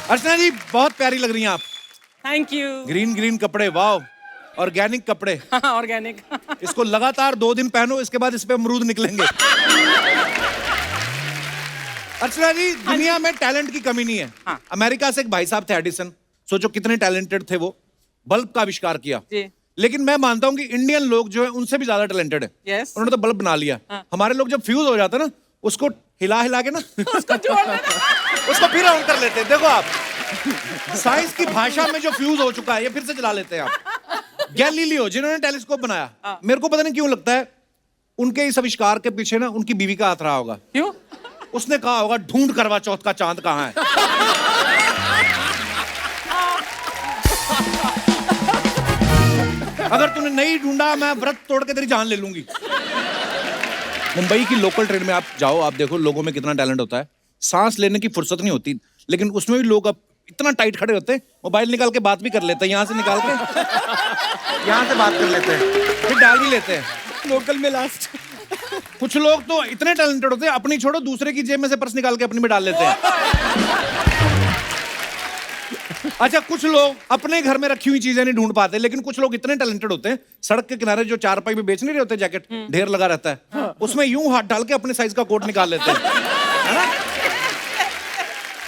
अर्चना जी बहुत प्यारी लग रही हैं आप। Thank you. ग्रीन ग्रीन कपड़े, वाव, ऑर्गेनिक कपड़े। ऑर्गेनिक। इसको लगातार 2 दिन पहनो, इसके बाद इस पे अमरूद निकलेंगे। अर्चना जी, दुनिया में टैलेंट की कमी नहीं है। हाँ। अमेरिका से एक भाई साहब थे एडिसन, सोचो कितने टैलेंटेड थे वो, बल्ब का आविष्कार किया। जी। लेकिन मैं मानता हूं कि इंडियन लोग जो है उनसे भी ज्यादा टैलेंटेड है। Yes. उन्होंने तो बल्ब बना लिया। हाँ। हमारे लोग जब फ्यूज हो जाता है ना, उसको हिला हिला के ना उसको जोड़ देना। उसको फिर ऑन कर लेते हैं। देखो आप, साइंस की भाषा में जो फ्यूज हो चुका है ये फिर से चला लेते हैं आप। गैलीलियो जिन्होंने टेलीस्कोप बनाया, मेरे को पता नहीं क्यों लगता है उनके इस आविष्कार के पीछे ना उनकी बीवी का हाथ रहा होगा। क्यों? उसने कहा होगा ढूंढ करवा चौथ का चांद कहाँ है। अगर तूने नहीं ढूंढा मैं व्रत तोड़ के तेरी जान ले लूंगी। मुंबई की लोकल ट्रेन में आप जाओ, आप देखो लोगों में कितना टैलेंट होता है। सांस लेने की फुर्सत नहीं होती, लेकिन उसमें भी लोग अब इतना टाइट खड़े होते हैं, मोबाइल निकाल के बात भी कर लेते हैं, यहाँ से निकाल के यहाँ से बात कर लेते हैं, फिर डाल भी लेते हैं लोकल में लास्ट। कुछ लोग तो इतने टैलेंटेड होते हैं, अपनी छोड़ो दूसरे की जेब में से पर्स निकाल के अपनी में डाल लेते हैं। अच्छा, कुछ लोग अपने घर में रखी हुई चीजें नहीं ढूंढ पाते, लेकिन कुछ लोग इतने टैलेंटेड होते हैं, सड़क के किनारे जो चारपाई में बेच नहीं रहे होते जैकेट, ढेर लगा रहता है, उसमें यूं हाथ डाल के अपने साइज का कोट निकाल लेते हैं, है ना?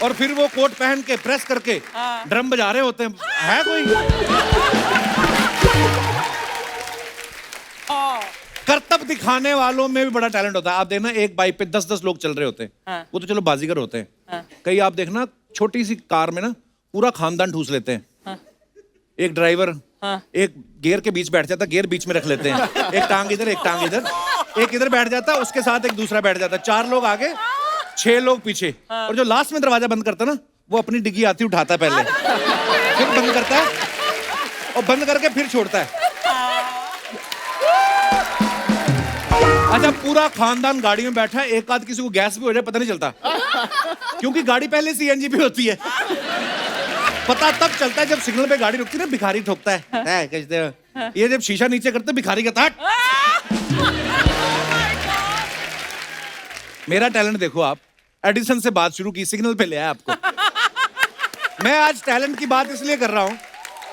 और फिर वो कोट पहन के प्रेस करके ड्रम बजा रहे होते हैं। है कोई करतब दिखाने वालों में भी बड़ा टैलेंट होता है। आप देखना एक बाइक पे 10-10 लोग चल रहे होते हैं, वो तो चलो बाजीगर होते हैं। कई आप देखना छोटी सी कार में ना पूरा खानदान ठूस लेते हैं। एक ड्राइवर एक गियर के बीच बैठ जाता है, गियर बीच में रख लेते हैं, एक टांग इधर एक टांग इधर, एक इधर बैठ जाता है, उसके साथ एक दूसरा बैठ जाता है, 4 लोग आगे 6 लोग पीछे। और जो लास्ट में दरवाजा बंद करता है ना, वो अपनी डिग्गी आती उठाता है पहले, फिर बंद करता है और बंद करके फिर छोड़ता है। अच्छा, पूरा खानदान गाड़ी में बैठा है, एक आध किसी को गैस भी हो जाए पता नहीं चलता, क्योंकि गाड़ी पहले सीएनजी पे होती है। पता तब चलता है जब सिग्नल पे गाड़ी रुकती है ना, भिखारी ठोकता है कहते हैं, ये जब शीशा नीचे करते भिखारी कहता है। मेरा टैलेंट देखो आप, एडिसन से बात शुरू की, सिग्नल पे ले आया आपको। मैं आज टैलेंट की बात इसलिए कर रहा हूं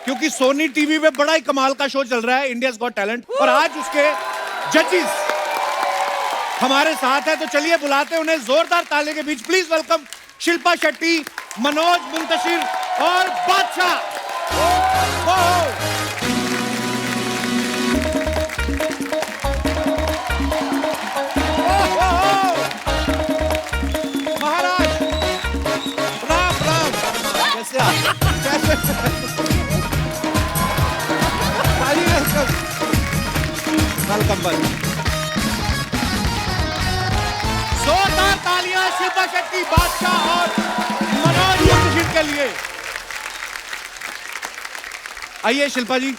क्योंकि सोनी टीवी पे बड़ा ही कमाल का शो चल रहा है, इंडियाज गॉट टैलेंट, और आज उसके जजेस हमारे साथ है। तो चलिए बुलाते हैं उन्हें जोरदार ताली के बीच। प्लीज वेलकम शिल्पा शेट्टी, मनोज मुंतशिर और बादशाह। महाराज प्रणाम प्रणाम। कैसे आप? कैसे? वेलकम। जोरदार तालियां शिल्पा शेट्टी, बादशाह और मनोज मुंतशिर के लिए। आइए शिल्पा जी।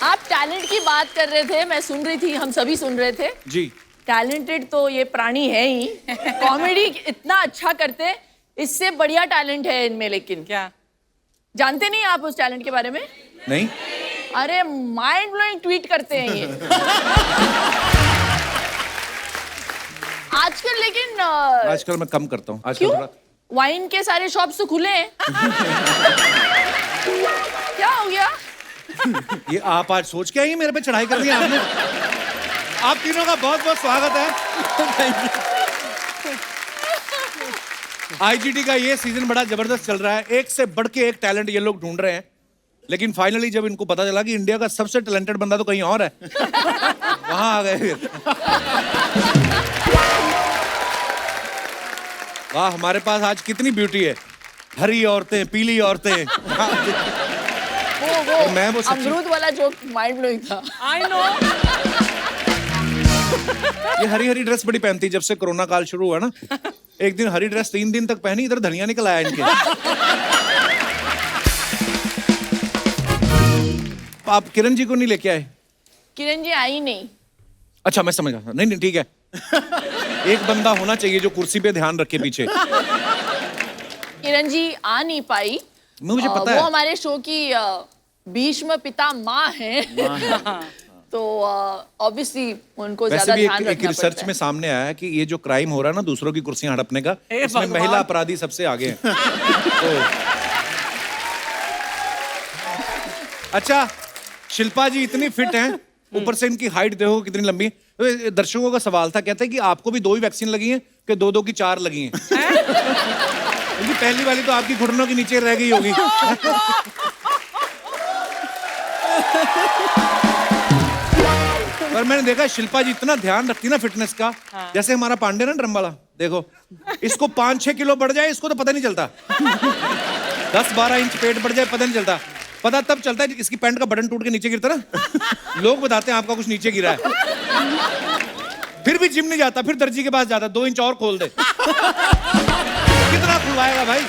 आप टैलेंट की बात कर रहे थे, मैं सुन रही थी, हम सभी सुन रहे थे जी। टैलेंटेड तो ये प्राणी है ही, कॉमेडी इतना अच्छा करते, इससे बढ़िया टैलेंट है इनमें। लेकिन क्या जानते नहीं आप उस टैलेंट के बारे में? नहीं। अरे माइंड ब्लोइंग ट्वीट करते हैं ये आजकल। लेकिन आजकल मैं कम करता हूँ आजकल क्यों? थोड़ा। वाइन के सारे शॉप्स तो खुले हैं। क्या हो गया? ये आप आज सोच के आई मेरे पे चढ़ाई कर दी आपने। आप तीनों का बहुत बहुत स्वागत है। आईजीटी का ये सीजन बड़ा जबरदस्त चल रहा है, एक से बढ़ के एक टैलेंट ये लोग ढूंढ रहे हैं, लेकिन फाइनली जब इनको पता चला कि इंडिया का सबसे टैलेंटेड बंदा तो कहीं और है, वहां आ गए फिर। वाह, हमारे पास आज कितनी ब्यूटी है, हरी औरतें, पीली औरतें। वो मैं वो सच्ची- अमरूद वाला जो माइंड ब्लोइंग था। I know. ये हरी हरी ड्रेस बड़ी पहनती जब से कोरोना काल शुरू हुआ ना। एक दिन हरी ड्रेस 3 दिन तक पहनी, इधर धनिया निकल आया इनके। आप किरण जी को नहीं लेके आए? किरण जी आई नहीं। अच्छा, मैं समझ गया। नहीं नहीं ठीक है, एक बंदा होना चाहिए जो कुर्सी पे ध्यान रखे पीछे। किरण जी आ नहीं पाई। मुझे पता वो है। हमारे शो की भीष्म पिता माँ है। तो ऑब्वियसली उनको वैसे ज्यादा भी ध्यान एक रखना रिसर्च पड़ता में है। सामने आया है कि ये जो क्राइम हो रहा है ना दूसरों की कुर्सियां हड़पने का, हे इसमें भगवान। महिला अपराधी सबसे आगे हैं। तो अच्छा, शिल्पा जी इतनी फिट हैं, ऊपर से इनकी हाइट देखो कितनी लंबी है। तो दर्शकों का सवाल था, कहते हैं कि आपको भी 2 ही वैक्सीन लगी हैं कि 2-2 की 4 लगी हैं? क्योंकि पहली वाली तो आपकी घुटनों के नीचे रह गई होगी। पर मैंने देखा शिल्पा जी इतना ध्यान रखती ना फिटनेस का, जैसे हमारा पांडे ना ड्रम वाला, देखो इसको 5-6 किलो बढ़ जाए इसको तो पता नहीं चलता। 10-12 इंच पेट बढ़ जाए पता नहीं चलता। पता तब चलता है इसकी पैंट का बटन टूट के नीचे गिरता ना, लोग बताते हैं आपका कुछ नीचे गिरा है। फिर भी जिम नहीं जाता, फिर दर्जी के पास जाता, 2 इंच और खोल दे। कितना खुलवाएगा भाई।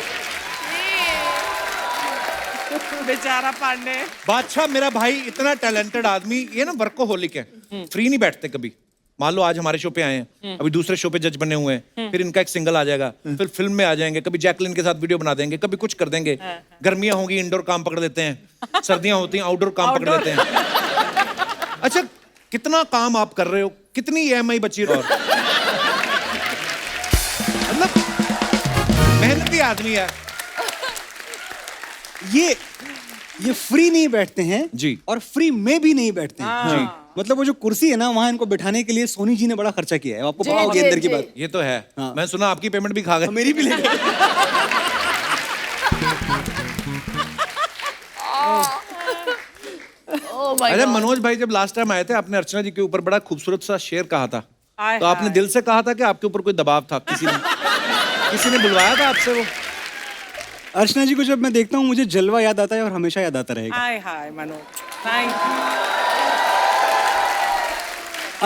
बेचारा पांडे। बादशाह मेरा भाई इतना टैलेंटेड आदमी, ये ना वर्कोहोलिक है, फ्री नहीं बैठते कभी। मान लो आज हमारे शो पे आए हैं, अभी दूसरे शो पे जज बने हुए हैं, फिर इनका एक सिंगल आ जाएगा, फिर फिल्म में आ जाएंगे, कभी जैकलिन के साथ वीडियो बना देंगे, कभी कुछ कर देंगे। गर्मियां होंगी इंडोर काम पकड़ लेते हैं, सर्दियां होती हैं आउटडोर काम पकड़ लेते हैं। अच्छा, कितना काम आप कर रहे हो, कितनी EMI बची है? और मतलब मेहनती आदमी है। ये फ्री नहीं बैठते हैं जी। और फ्री में भी नहीं बैठते हैं जी। मतलब वो जो कुर्सी है ना, वहां इनको बिठाने के लिए सोनी जी ने बड़ा खर्चा किया है, आपको जी, पता होगी जी, अंदर की जी। बात। ये तो है। हाँ। मैं सुना आपकी पेमेंट भी खा गए। मेरी भी ले गए। Oh my अरे God. मनोज भाई जब लास्ट टाइम आए थे, आपने अर्चना जी के ऊपर बड़ा खूबसूरत सा शेर कहा था, हाय तो आपने हाय। दिल से कहा था कि आपके ऊपर कोई दबाव था? किसी ने बुलवाया था आपसे? वो अर्चना जी को जब मैं देखता हूँ मुझे जलवा याद आता है और हमेशा याद आता रहेगा। Hi hi Manoj, thank you.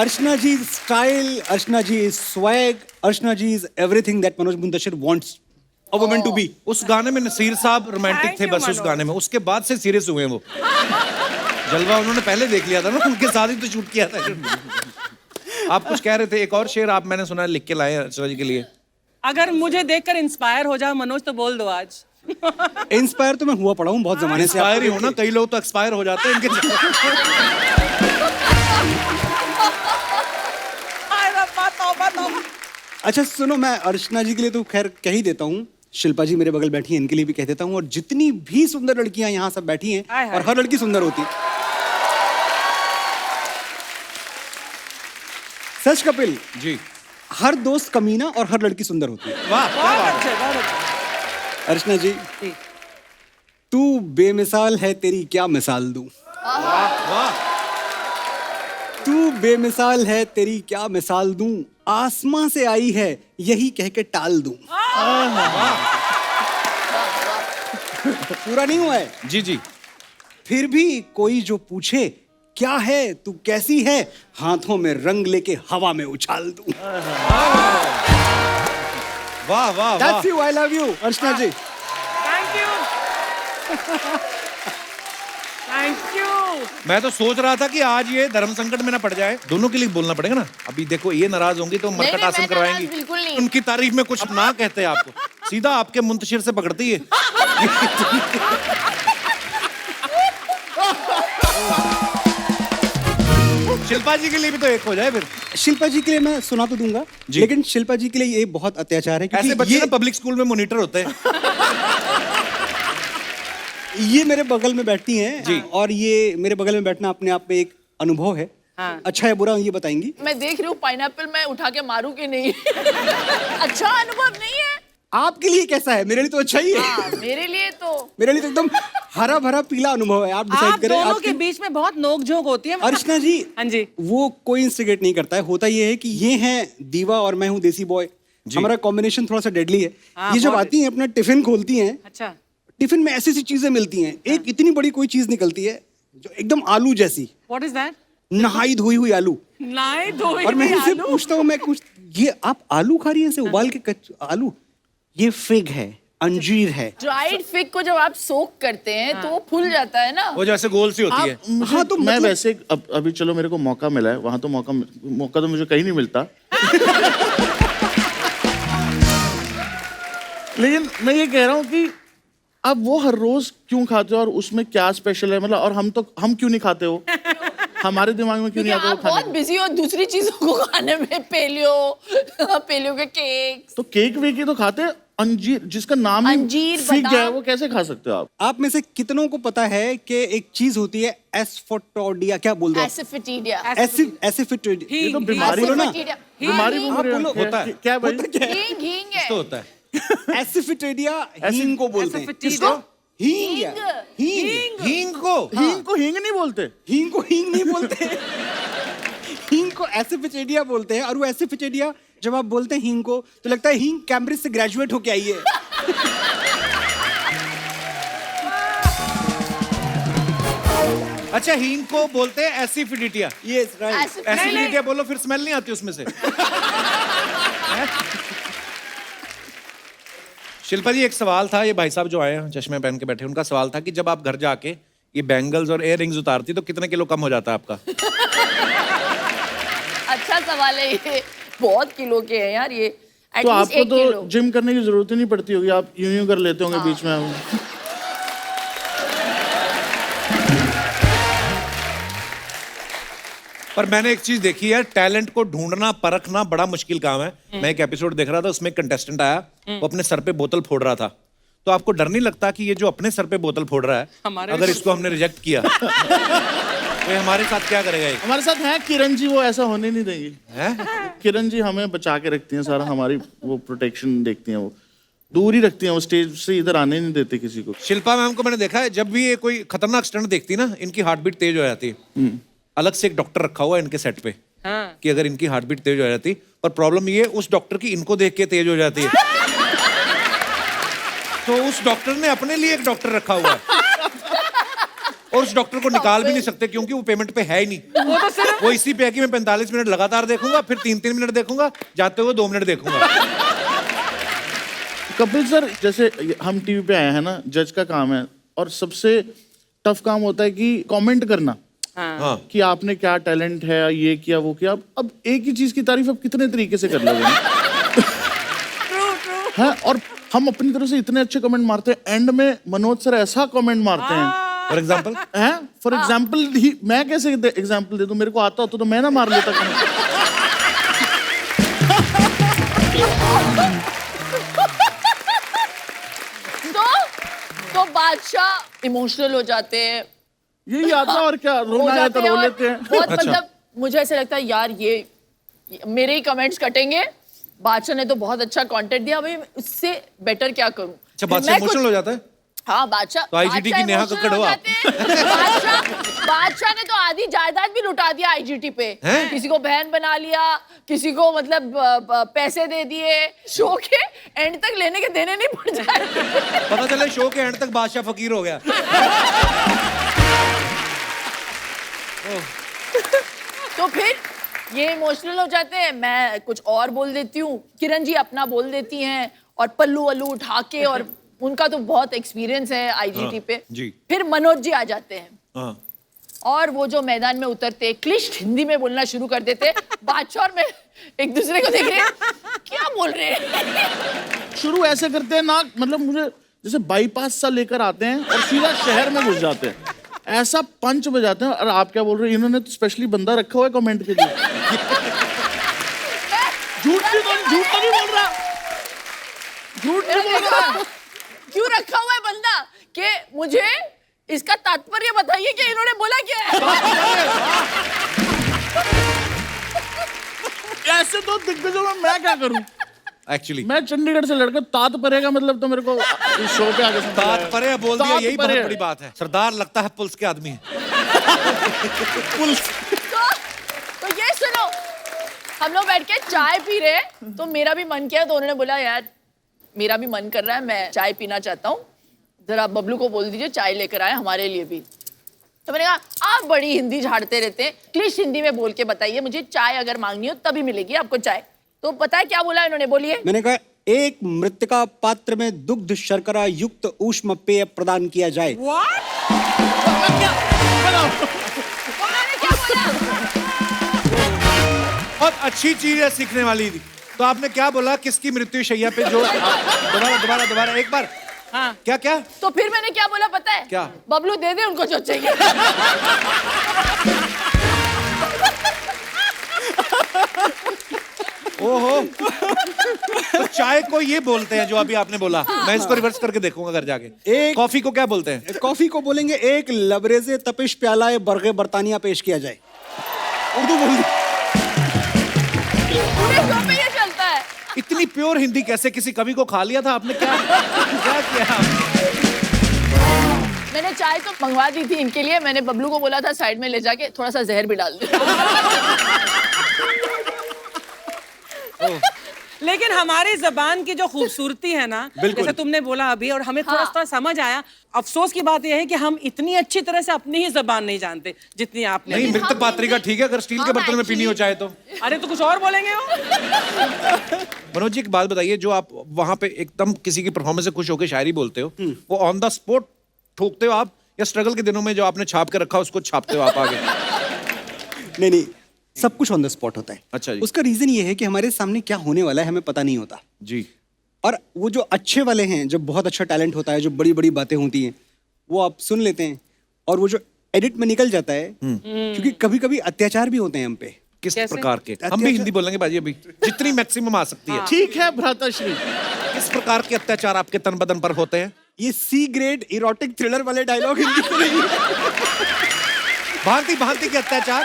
Archana ji style, Archana ji swag, Archana ji is everything that Manoj Muntashir wants a woman to be. उस गाने में नसीर साहब रोमांटिक Thank थे you, बस उस मनोज। गाने में, उसके बाद से सीरियस हुए हैं वो। जलवा उन्होंने पहले देख लिया था ना, उनके साथ ही तो शूट किया था। आप कुछ कह रहे थे, एक और शेर आप मैंने सुना है लिख के लाए हैं अर्चना जी के लिए। अगर मुझे देखकर इंस्पायर हो जाओ मनोज तो बोल दो आज। इंस्पायर तो मैं हुआ पड़ा हूँ बहुत जमाने से। एक्सपायर ही हो ना, कई लोग तो एक्सपायर हो जाते हैं इनके। हाय रब्बा, तौबा तौबा। अच्छा सुनो, मैं अर्चना जी के लिए तो खैर कह ही देता हूँ, शिल्पा जी मेरे बगल बैठी हैं, इनके लिए भी कह देता हूँ, और जितनी भी सुंदर लड़कियां यहाँ सब बैठी हैं, हाय हाय। और हर लड़की सुंदर होती है। सच कपिल, जी हर दोस्त कमीना और हर लड़की सुंदर होती है। वाह क्या बहुत बात अच्छे, बहुत अच्छे। अर्चना जी, जी। तू बेमिसाल है, तेरी क्या मिसाल दूं। है, वाह। तू बेमिसाल है, तेरी क्या मिसाल दूं, आसमां से आई है यही कह के टाल दूं। पूरा नहीं हुआ है। जी जी। फिर भी कोई जो पूछे क्या है तू कैसी है, हाथों में रंग लेके हवा में उछाल दूं। वाह वाह वाह। That's you, I love you, Archana ji. Thank you. Thank you. मैं तो सोच रहा था कि आज ये धर्म संकट में ना पड़ जाए। दोनों के लिए बोलना पड़ेगा ना। अभी देखो ये नाराज होंगी तो मरकट नहीं, आसन मैं करवाएंगी। नाराज बिल्कुल नहीं। उनकी तारीफ में कुछ ना कहते आपको, सीधा आपके मुंतशिर से पकड़ती है। शिल्पा जी के लिए भी तो एक हो जाए फिर। शिल्पा जी के लिए मैं सुना तो दूंगा, जी। लेकिन शिल्पा जी के लिए ये बहुत अत्याचार है ऐसे क्योंकि बच्चे ना पब्लिक स्कूल में मॉनिटर होते हैं। ये मेरे बगल में बैठती हैं जी। और ये मेरे बगल में बैठना अपने आप में एक अनुभव है। हाँ। अच्छा या बुरा ये बताएंगी। मैं देख रही हूँ पाइनएप्पल मैं उठा के मारूं कि नहीं। अच्छा अनुभव नहीं है। आपके लिए कैसा है? मेरे लिए तो अच्छा ही है। हाँ, मेरे लिए तो मेरे लिए तो एकदम हरा भरा पीला अनुभव है। आप डिसाइड आप करें। दोनों आपकी- के बीच में बहुत नोक-झोंक होती है। अर्चना जी, हाँ जी। वो कोई इंस्टिगेट नहीं करता है। होता ये है कि ये हैं दीवा और मैं हूँ देसी बॉय। हमारा कॉम्बिनेशन थोड़ा सा डेडली है। हाँ, ये जब बहुत आती हैं अपना टिफिन खोलती हैं, अच्छा। टिफिन में ऐसी ऐसी चीजें मिलती हैं। एक इतनी बड़ी कोई चीज निकलती है जो एकदम आलू जैसी, व्हाट इज दैट? नहाई धोई हुई आलू। नहीं दो और मैं इनसे पूछता हूँ, मैं कुछ ये आप आलू खा रही हैं ऐसे उबाल के आलू? ये फिग है, अंजीर है। ड्राइड फिग को जब आप सोक करते हैं तो वो फूल जाता है ना। वो जैसे गोल सी होती है। हाँ तो मैं मतलब- वैसे अभी चलो मेरे को मौका मिला है, वहां तो मौका तो मुझे कहीं नहीं मिलता। लेकिन मैं ये कह रहा हूँ कि अब वो हर रोज क्यों खाते हो और उसमें क्या स्पेशल है, मतलब और हम क्यों नहीं खाते हो? हमारे दिमाग में क्यों नहीं आता वो आप बहुत खाने? बिजी हो दूसरी चीजों को खाने में, पेलियो के केक। तो केक वेक ही तो खाते हैं। अंजीर जिसका नाम ही अंजीर, फिग बादाम। है, वो कैसे खा सकते हो आप? आप में से कितनों को पता है कि एक चीज होती है एस्फोटोडिया, क्या बोल दो? एसिफिटीडिया। एसिफिटोडिया। ये तो बीमारी बोलो ना। एसिफिटीडिया। बीमारी हींग, बोल रहे हो। बोलो, होता है। क्या भाई? हींग हींग है। तो होता है एसिफिटोडिया हींग को बोलते हैं। किसको? हींग हींग। हींग को। हींग को हींग नहीं बोलते। हींग को हींग नहीं बोलते। हींग को एसिफिचेडिया बोलते हैं। और वो एसिफिचेडिया जब आप बोलते हैं हींग को तो लगता है हींग कैम्ब्रिज से ग्रेजुएट होके आई है। अच्छा, हींग को बोलते हैं एसिडिटिया। Yes right. एसिडिटिया बोलो, फिर स्मेल नहीं आती उसमें से। शिल्पा जी, एक सवाल था, ये भाई साहब जो आए हैं चश्मे पहन के बैठे, उनका सवाल था कि जब आप घर जाके ये बैंगल्स और इयररिंग्स उतारती तो कितने किलो कम हो जाता है आपका? अच्छा सवाल है ये, बहुत किलो के हैं यार ये। तो एटलीस्ट आपको 1 तो किलो। जिम करने की जरूरत ही नहीं पड़ती होगी, आप यूं यूं कर लेते होंगे बीच में। पर मैंने एक चीज देखी है, टैलेंट को ढूंढना परखना बड़ा मुश्किल काम है। मैं एक एपिसोड देख रहा था, उसमें एक कंटेस्टेंट आया, वो अपने सर पे बोतल फोड़ रहा था। तो आपको डर नहीं लगता कि ये जो अपने सर पे बोतल फोड़ रहा है, अगर इसको हमने रिजेक्ट किया तो ये हमारे साथ क्या करेगा ये? हमारे साथ हैं किरण जी, वो ऐसा होने नहीं देंगी। हैं? किरण जी हमें बचा के रखती हैं सारा, हमारी वो प्रोटेक्शन देखती हैं, वो दूर ही रखती हैं, वो स्टेज से इधर आने नहीं देते किसी को। शिल्पा मैम को मैंने देखा है, जब भी ये कोई खतरनाक स्टंट देखती ना, इनकी हार्ट बीट तेज हो जाती है। अलग से एक डॉक्टर रखा हुआ है इनके सेट पे कि अगर इनकी हार्ट बीट तेज हो जाती, पर प्रॉब्लम ये उस डॉक्टर की इनको देख के तेज हो जाती है। तो उस डॉक्टर ने अपने लिए एक डॉक्टर रखा हुआ है और उस डॉक्टर को निकाल भी नहीं सकते क्योंकि वो पेमेंट पे है ही नहीं। वो इसी पे है कि मैं 45 मिनट लगातार देखूंगा, फिर 3-3 मिनट देखूंगा, जाते हुए 2 मिनट देखूंगा। कपिल सर, जैसे हम टीवी पे आए हैं ना, जज का काम है और सबसे टफ काम होता है कि कमेंट करना। हाँ। कि आपने क्या टैलेंट है, ये किया वो किया। अब एक ही चीज की तारीफ आप कितने तरीके से कर लोगे? है, और हम अपनी तरफ से इतने अच्छे कमेंट मारते हैं, एंड में मनोज सर ऐसा कमेंट मारते हैं। फॉर एग्जाम्पल हैं? फॉर एग्जाम्पल मैं कैसे एग्जाम्पल दे दूं? मेरे को आता होता तो मैं ना मार लेता कमेंट। तो बादशाह इमोशनल हो जाते हैं, यही आता और क्या, हो रोना आया तो जाते हैं रो और लेते हैं। बहुत अच्छा। मतलब मुझे ऐसा लगता है यार ये मेरे ही कमेंट्स कटेंगे, बादशाह ने तो बहुत अच्छा कंटेंट दिया, भाई उससे बेटर क्या करूं? अच्छा, बादशाह मैं कुछ- इमोशनल हो जाता है। हाँ बादशाह तो IGT की नेहा कक्कड़ हो आप। बादशाह ने तो आधी जायदाद भी लुटा दिया आईजीटी पे। हैं? किसी को बहन बना लिया, किसी को मतलब पैसे दे दिए, शो के एंड तक लेने के देने नहीं पड़ जाए। पता चले शो के एंड तक बादशाह फकीर हो गया। तो फिर ये इमोशनल हो जाते हैं, मैं कुछ और बोल देती हूँ, किरण जी अपना बोल देती हैं और पल्लू वल्लू उठा के, और उनका तो बहुत एक्सपीरियंस है आईजीटी हाँ, पे। जी। फिर मनोज जी आ जाते हैं हाँ। और वो जो मैदान में उतरते क्लिष्ट हिंदी में बोलना शुरू कर देते, बादशाह और मैं एक दूसरे को देख रहे हैं, क्या बोल रहे हैं। शुरू ऐसे करते हैं ना, मतलब मुझे जैसे बाईपास सा लेकर आते हैं और सीधा शहर में घुस जाते हैं, ऐसा पंच बजाते हैं। और आप क्या बोल रहे हैं? इन्होंने तो स्पेशली बंदा रखा हुआ है कमेंट के लिए। झूठ तो नहीं बोल रहा, झूठ नहीं बोल रहा। क्यों रखा हुआ है बंदा कि मुझे इसका तात्पर्य बताइए कि इन्होंने बोला क्या है। ऐसे तो दिग्गजों में मैं क्या करूं? एक्चुअली मैं चंडीगढ़ से लड़कर तात परेगा मतलब तो मेरे को इस शो पे आगे बात परे बोल दिया, यही बहुत तात्पर्य। बड़ी बात है। सरदार लगता है पुलिस के आदमी है। तो ये सुनो, हम लोग बैठ के चाय पी रहे हैं, तो मेरा भी मन किया, तो उन्होंने बोला यार मेरा भी मन कर रहा है, मैं चाय पीना चाहता हूँ, जरा बबलू को बोल दीजिए चाय लेकर आए हमारे लिए भी। तो मैंने कहा आप बड़ी हिंदी झाड़ते रहते हैं, क्लिष्ट हिंदी में बोल के बताइए, मुझे चाय अगर मांगनी हो तभी मिलेगी आपको चाय। तो पता है क्या बोला इन्होंने? बोलिए। मैंने कहा एक मृतिका पात्र में दुग्ध शर्करा युक्त ऊष्म पेय प्रदान किया जाए। बहुत अच्छी चीज है, सीखने वाली थी। तो आपने क्या बोला? किसकी मृत्यु शैया पे जो दोबारा एक बार। हाँ। क्या? तो फिर मैंने क्या बोला पता है? क्या? बबलू दे दे उनको जो चाहिए। ओहो, तो चाय को ये बोलते हैं जो अभी आपने बोला। मैं इसको रिवर्स करके देखूंगा घर जाके। कॉफी को क्या बोलते हैं? कॉफी को बोलेंगे एक लबरेज़े तपिश प्याला बरगे बर्तानिया पेश किया जाए। उर्दू बोल पूरे शो पे ये चलता है। इतनी प्योर हिंदी कैसे? किसी कवि को खा लिया था आपने? क्या क्या किया? मैंने चाय तो मंगवा दी थी इनके लिए। मैंने बबलू को बोला था साइड में ले जाके थोड़ा सा जहर भी डाल दे। लेकिन हमारी जबान की जो खूबसूरती है ना, जैसे तुमने बोला अभी, और हमें थोड़ा सा समझ आया। अफसोस की बात यह है कि हम इतनी अच्छी तरह से अपनी ही जबान नहीं जानते जितनी आपने। नहीं, मृत पात्री का ठीक है, अगर स्टील के बर्तन में पीनी हो चाहे तो। अरे तो कुछ और बोलेंगे हो? मनोज जी, एक बात बताइए, जो आप वहां पे एकदम किसी की परफॉर्मेंस से खुश होकर शायरी बोलते हो, वो ऑन द स्पॉट ठोकते हो आप, या स्ट्रगल के दिनों में जो आपने छाप के रखा उसको छापते हो आप आगे? नहीं, सब कुछ ऑन द स्पॉट होता है। अच्छा जी। उसका रीजन ये है कि हमारे सामने क्या होने वाला है हमें पता नहीं होता। जी। और वो जो अच्छे वाले हैं, जब बहुत अच्छा टैलेंट होता है, जो बड़ी बड़ी बातें होती हैं, वो आप सुन लेते हैं, और वो जो एडिट में निकल जाता है, क्योंकि कभी कभी अत्याचार भी होते हैं हम पे। किस प्रकार के? हम भी हिंदी बोलेंगे बाजी अभी, जितनी मैक्सिमम आ सकती है। ठीक है भ्राताश्री। किस प्रकार के अत्याचार आपके तन बदन पर होते हैं? ये सी ग्रेड इरोटिक थ्रिलर वाले डायलॉग हिंदी में नहीं है। भांति भांति के अत्याचार,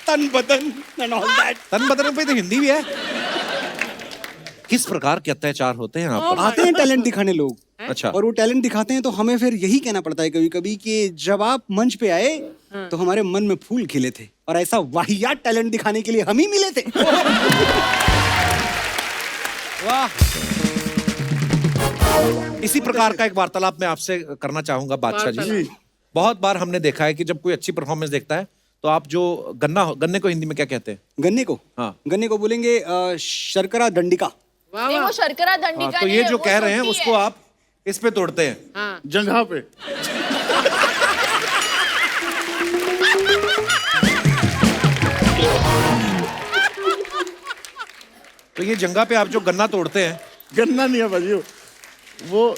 तन बदन and all that। तन बदन पे तो हिंदी भी है। किस प्रकार के अत्याचार होते हैं आप पर? आते हैं टैलेंट दिखाने लोग, अच्छा। और वो टैलेंट दिखाते हैं तो हमें फिर यही कहना पड़ता है कभी कभी कि जब आप मंच पे आए तो हमारे मन में फूल खिले थे, और ऐसा वाहियात टैलेंट दिखाने के लिए हम ही मिले थे। वाह। इसी प्रकार का एक वार्तालाप मैं आपसे करना चाहूंगा बादशाह जी। बहुत बार हमने देखा है कि जब कोई अच्छी परफॉर्मेंस देखता है तो आप जो गन्ने को हिंदी में क्या कहते हैं? गन्ने को? हाँ। गन्ने को बोलेंगे शर्करा दंडिका। नहीं, वो शर्करा दंडी का तो नहीं ये है, जो वो कह रहे हैं छोटी उसको है। आप इस पे तोड़ते हैं। हाँ। जगह पे। तो ये जंगा पे आप जो गन्ना तोड़ते हैं, गन्ना नहीं है भाजी, वो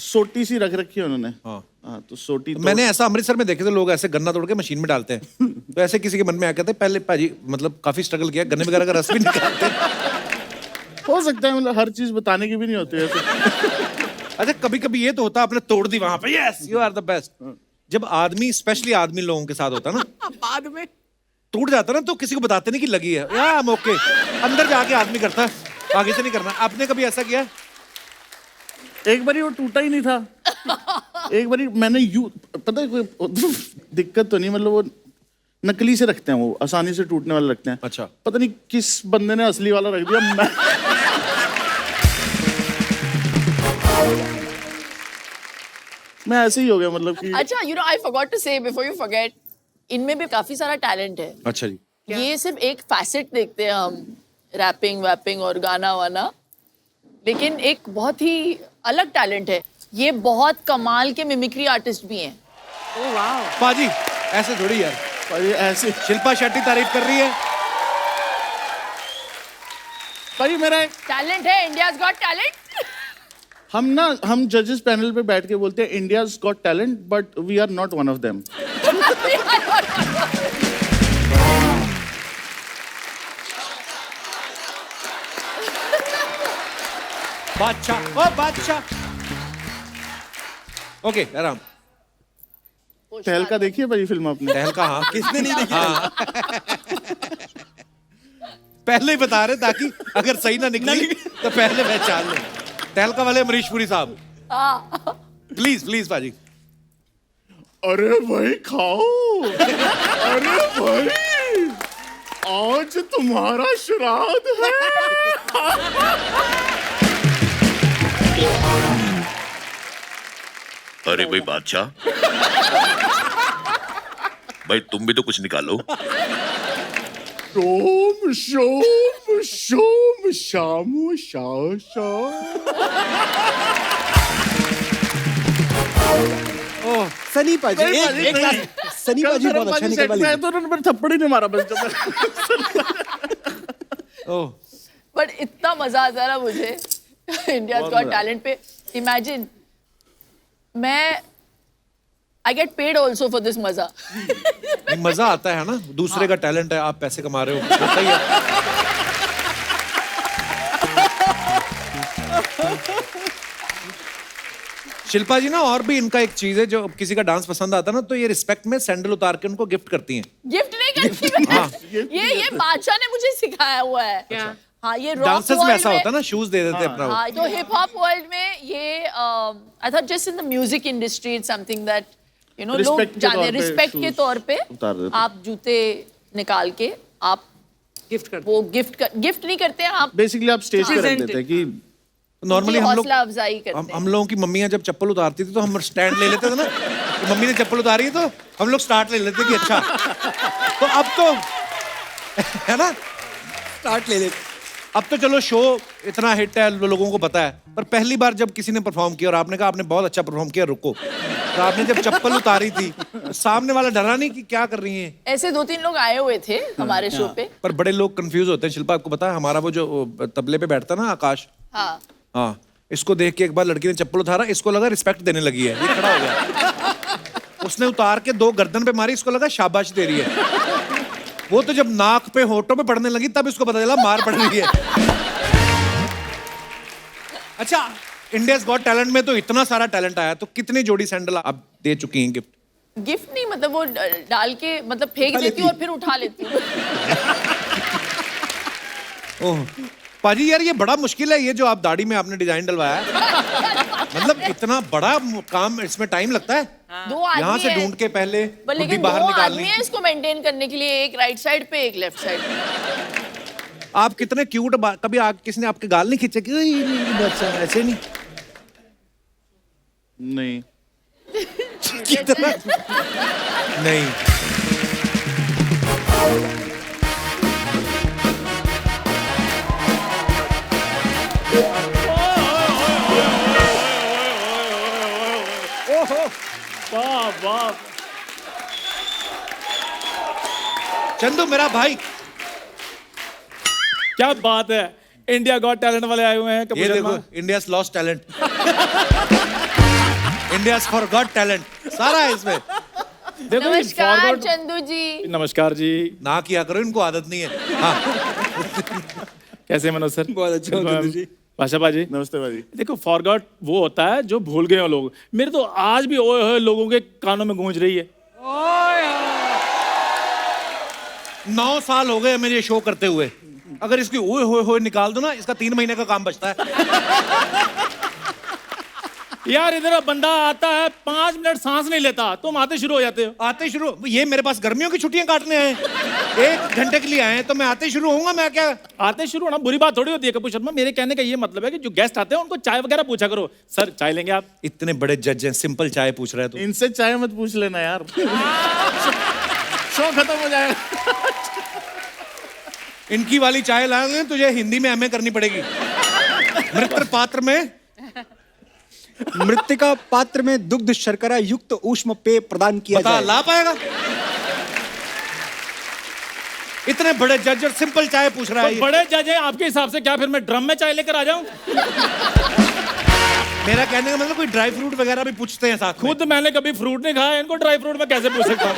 सोटी सी रख रखी है उन्होंने। हाँ। हाँ, तो सोटी तो मैंने ऐसा अमृतसर में देखे थे, लोग ऐसे गन्ना तोड़ के मशीन में डालते हैं। तो ऐसे किसी के मन में आया कहते पहले भाजी मतलब काफी स्ट्रगल किया, गन्ने वगैरह का रस भी निकालते हैं। हो सकता है, मतलब हर चीज बताने की भी नहीं होती ऐसे। अच्छा, कभी कभी ये तो होता आपने तोड़ दी वहां पे, yes you are the best. जब आदमी, स्पेशली आदमी लोगों के साथ होता ना, बाद में टूट जाता ना, तो किसी को बताते नहीं कि लगी है, या मौके अंदर जाके आदमी करता है, आगे से नहीं करना। आपने कभी ऐसा किया? एक बारी वो टूटा ही नहीं था। एक बारी मैंने पता है कोई दिक्कत तो नहीं, मतलब वो नकली से रखते हैं, वो आसानी से टूटने वाले रखते हैं। अच्छा। पता नहीं किस बंदे ने असली वाला रख दिया। मैं ऐसे ही हो गया, मतलब कि अच्छा, you know I forgot to say before you forget, इनमें भी काफी सारा टैलेंट है। अच्छा जी। ये सिर्फ एक फैसेट देखते हैं हम, रैपिंग वैपिंग और गाना वाना, लेकिन एक बहुत ही अलग टैलेंट है। ये बहुत कमाल के मिमिक्री आर्टिस्ट भी हैं। ओह वाह। पाजी ऐसे थोड़ी यार, भाई ऐसे शिल्पा शेट्टी तारीफ कर रही है। भाई मेरा टैलेंट है, इंडियाज गॉट टैलेंट। हम जजेस पैनल पे बैठ के बोलते हैं India's got talent, but we are not one of them. Badshah, ओ बादशाह। ओके, आराम। तहलका देखिए भाई फिल्म आपने? तहलका, हाँ। किसने नहीं देखा? हाँ। पहले ही बता रहे ताकि अगर सही ना निकली तो पहले पहचान ले। तहलका वाले अमरीश पुरी साहब, प्लीज प्लीज पाजी। अरे भाई खाओ। अरे भाई आज तुम्हारा श्राद्ध है। अरे भाई बादशाह, भाई तुम भी तो कुछ निकालो। सोम शोम शोम शाम शा। ओह, सनी पाजी, एक सनी पाजी बहुत अच्छा निकलवा लिया। तो उन्होंने मेरे थप्पड़ ही नहीं मारा बस जब ओह, बट इतना मजा आता है ना मुझे इंडियाज गॉट टैलेंट पे। इमेजिन मैं I get paid also for this मजा. मजा आता है ना, दूसरे का टैलेंट है, आप पैसे कमा रहे हो, होता ही है. शिल्पा जी ना, और भी इनका एक चीज है, जो किसी का डांस पसंद आता है ना, तो ये रिस्पेक्ट में सैंडल उतार के उनको गिफ्ट करती हैं. गिफ्ट नहीं करती मैं. ये बादशाह ने मुझे सिखाया हुआ है. क्या? हाँ, ये रॉक डांसर्स में वर्ल्ड ऐसा होता है ना, शूज दे देते हैं अपना. हाँ, तो हिप हॉप वर्ल्ड में ये I thought just in the music industry it's something that you know लोग Respect के जाने तौर पे रिस्पेक्ट के shoes तौर पे उतार देते हैं. आप जूते निकाल के आप गिफ्ट कर वो गिफ्ट नहीं करते हैं आप. बेसिकली आप स्टेज पे रख Presented. देते हैं कि नॉर्मली हम लोग, हौसला अफजाई करते हैं. हम लोगों की मम्मियां जब चप्पल उतारती थी तो हम स्टैंड ले लेते थे ना, कि मम्मी ने चप्पल उतारी है तो हम लोग स्टार्ट ले लेते कि अच्छा. तो अब तो है ना, स्टार्ट ले लेते. अब तो चलो शो इतना हिट है, लोगों को पता है. पर पहली बार जब किसी ने परफॉर्म किया और आपने कहा आपने बहुत अच्छा परफॉर्म किया, रुको, तो आपने जब चप्पल उतारी थी तो सामने वाला डरा नहीं कि क्या कर रही हैं. ऐसे 2-3 लोग आए हुए थे हमारे शो पे. पर बड़े लोग कंफ्यूज होते हैं. शिल्पा, आपको पता है हमारा वो जो तबले पे बैठता ना, आकाश, हाँ, हाँ, इसको देख के एक बार लड़की ने चप्पल उतारा, इसको लगा रिस्पेक्ट देने लगी है, ये खड़ा हो गया. उसने उतार के 2 गर्दन पे मारी, इसको लगा शाबाश दे रही है. वो तो जब नाक पे होठों पे पड़ने लगी तब इसको पता चला मार पड़ रही है. अच्छा, इंडियाज गॉट टैलेंट में तो इतना सारा टैलेंट आया, तो कितनी जोड़ी सैंडल आप दे चुकी हैं गिफ्ट? गिफ्ट नहीं, मतलब वो डाल के मतलब फेंक देती हूँ और फिर उठा लेती हूँ. ओह पाजी, यार ये बड़ा मुश्किल है, ये जो आप दाढ़ी में आपने डिजाइन डलवाया है. मतलब इतना बड़ा काम, इसमें टाइम लगता है. 2 आदमी यहाँ से हैं. ढूंढ के पहले पर बुद्धि लेकिन बाहर 2 निकालनी. आदमी है इसको मेंटेन करने के लिए, एक राइट साइड पे एक लेफ्ट साइड पे. आप कितने क्यूट, कभी किसी ने आपके गाल नहीं खींचे कि "ओए, ये बच्चा", ऐसे नहीं? नहीं. कितना नहीं. वाह वाह, चंदू मेरा भाई, क्या बात है. इंडिया गॉट टैलेंट वाले आए हुए हैं. ये कपूर देखो, Sharma. India's lost talent, India's for got talent, सारा है इसमें. देखो ये नमस्कार forward- चंदू जी. नमस्कार जी. ना किया करो, इनको आदत नहीं है. हाँ, कैसे मनोज सर? बहुत अच्छा हो चंदू जी. भाषा बाजी. नमस्ते भाजी. देखो फॉरगॉट वो होता है जो भूल गए हो लोग. मेरे तो आज भी ओए होए लोगों के कानों में गूंज रही है. 9 साल हो गए हमें ये शो करते हुए. अगर इसकी ओए होए होए निकाल दो ना, इसका 3 महीने का काम बचता है. यार इधर बंदा आता है 5 मिनट सांस नहीं लेता, तुम आते शुरू हो जाते हो. आते शुरू, ये मेरे पास गर्मियों की छुट्टियां काटने आए, 1 घंटे के लिए आए हैं, तो मैं आते शुरू होऊंगा. मैं क्या, आते शुरू होना बुरी बात थोड़ी होती है कपूर शर्मा. मेरे कहने का ये मतलब है कि जो गेस्ट आते हैं उनको चाय वगैरह पूछा करो. सर चाय लेंगे आप? इतने बड़े जज हैं, सिंपल चाय पूछ रहे हैं तो. इनसे चाय मत पूछ लेना यार. शो खत्म हो जाएगा. इनकी वाली चाय लाने तुझे हिंदी में एमए करनी पड़ेगी. मृत पात्र में, मृतिका पात्र में दुग्ध शर्करा युक्त ऊष्म पेय प्रदान किया बता जाए. ला पाएगा? इतने बड़े जज और सिंपल चाय पूछ रहा है तो ये. बड़े जज हैं आपके हिसाब से, क्या फिर मैं ड्रम में चाय लेकर आ जाऊं? मेरा कहने का मतलब कोई ड्राई फ्रूट वगैरह भी पूछते हैं साथ में. खुद मैंने कभी फ्रूट नहीं खाया, इनको ड्राई फ्रूट में कैसे पूछ सकता हूँ?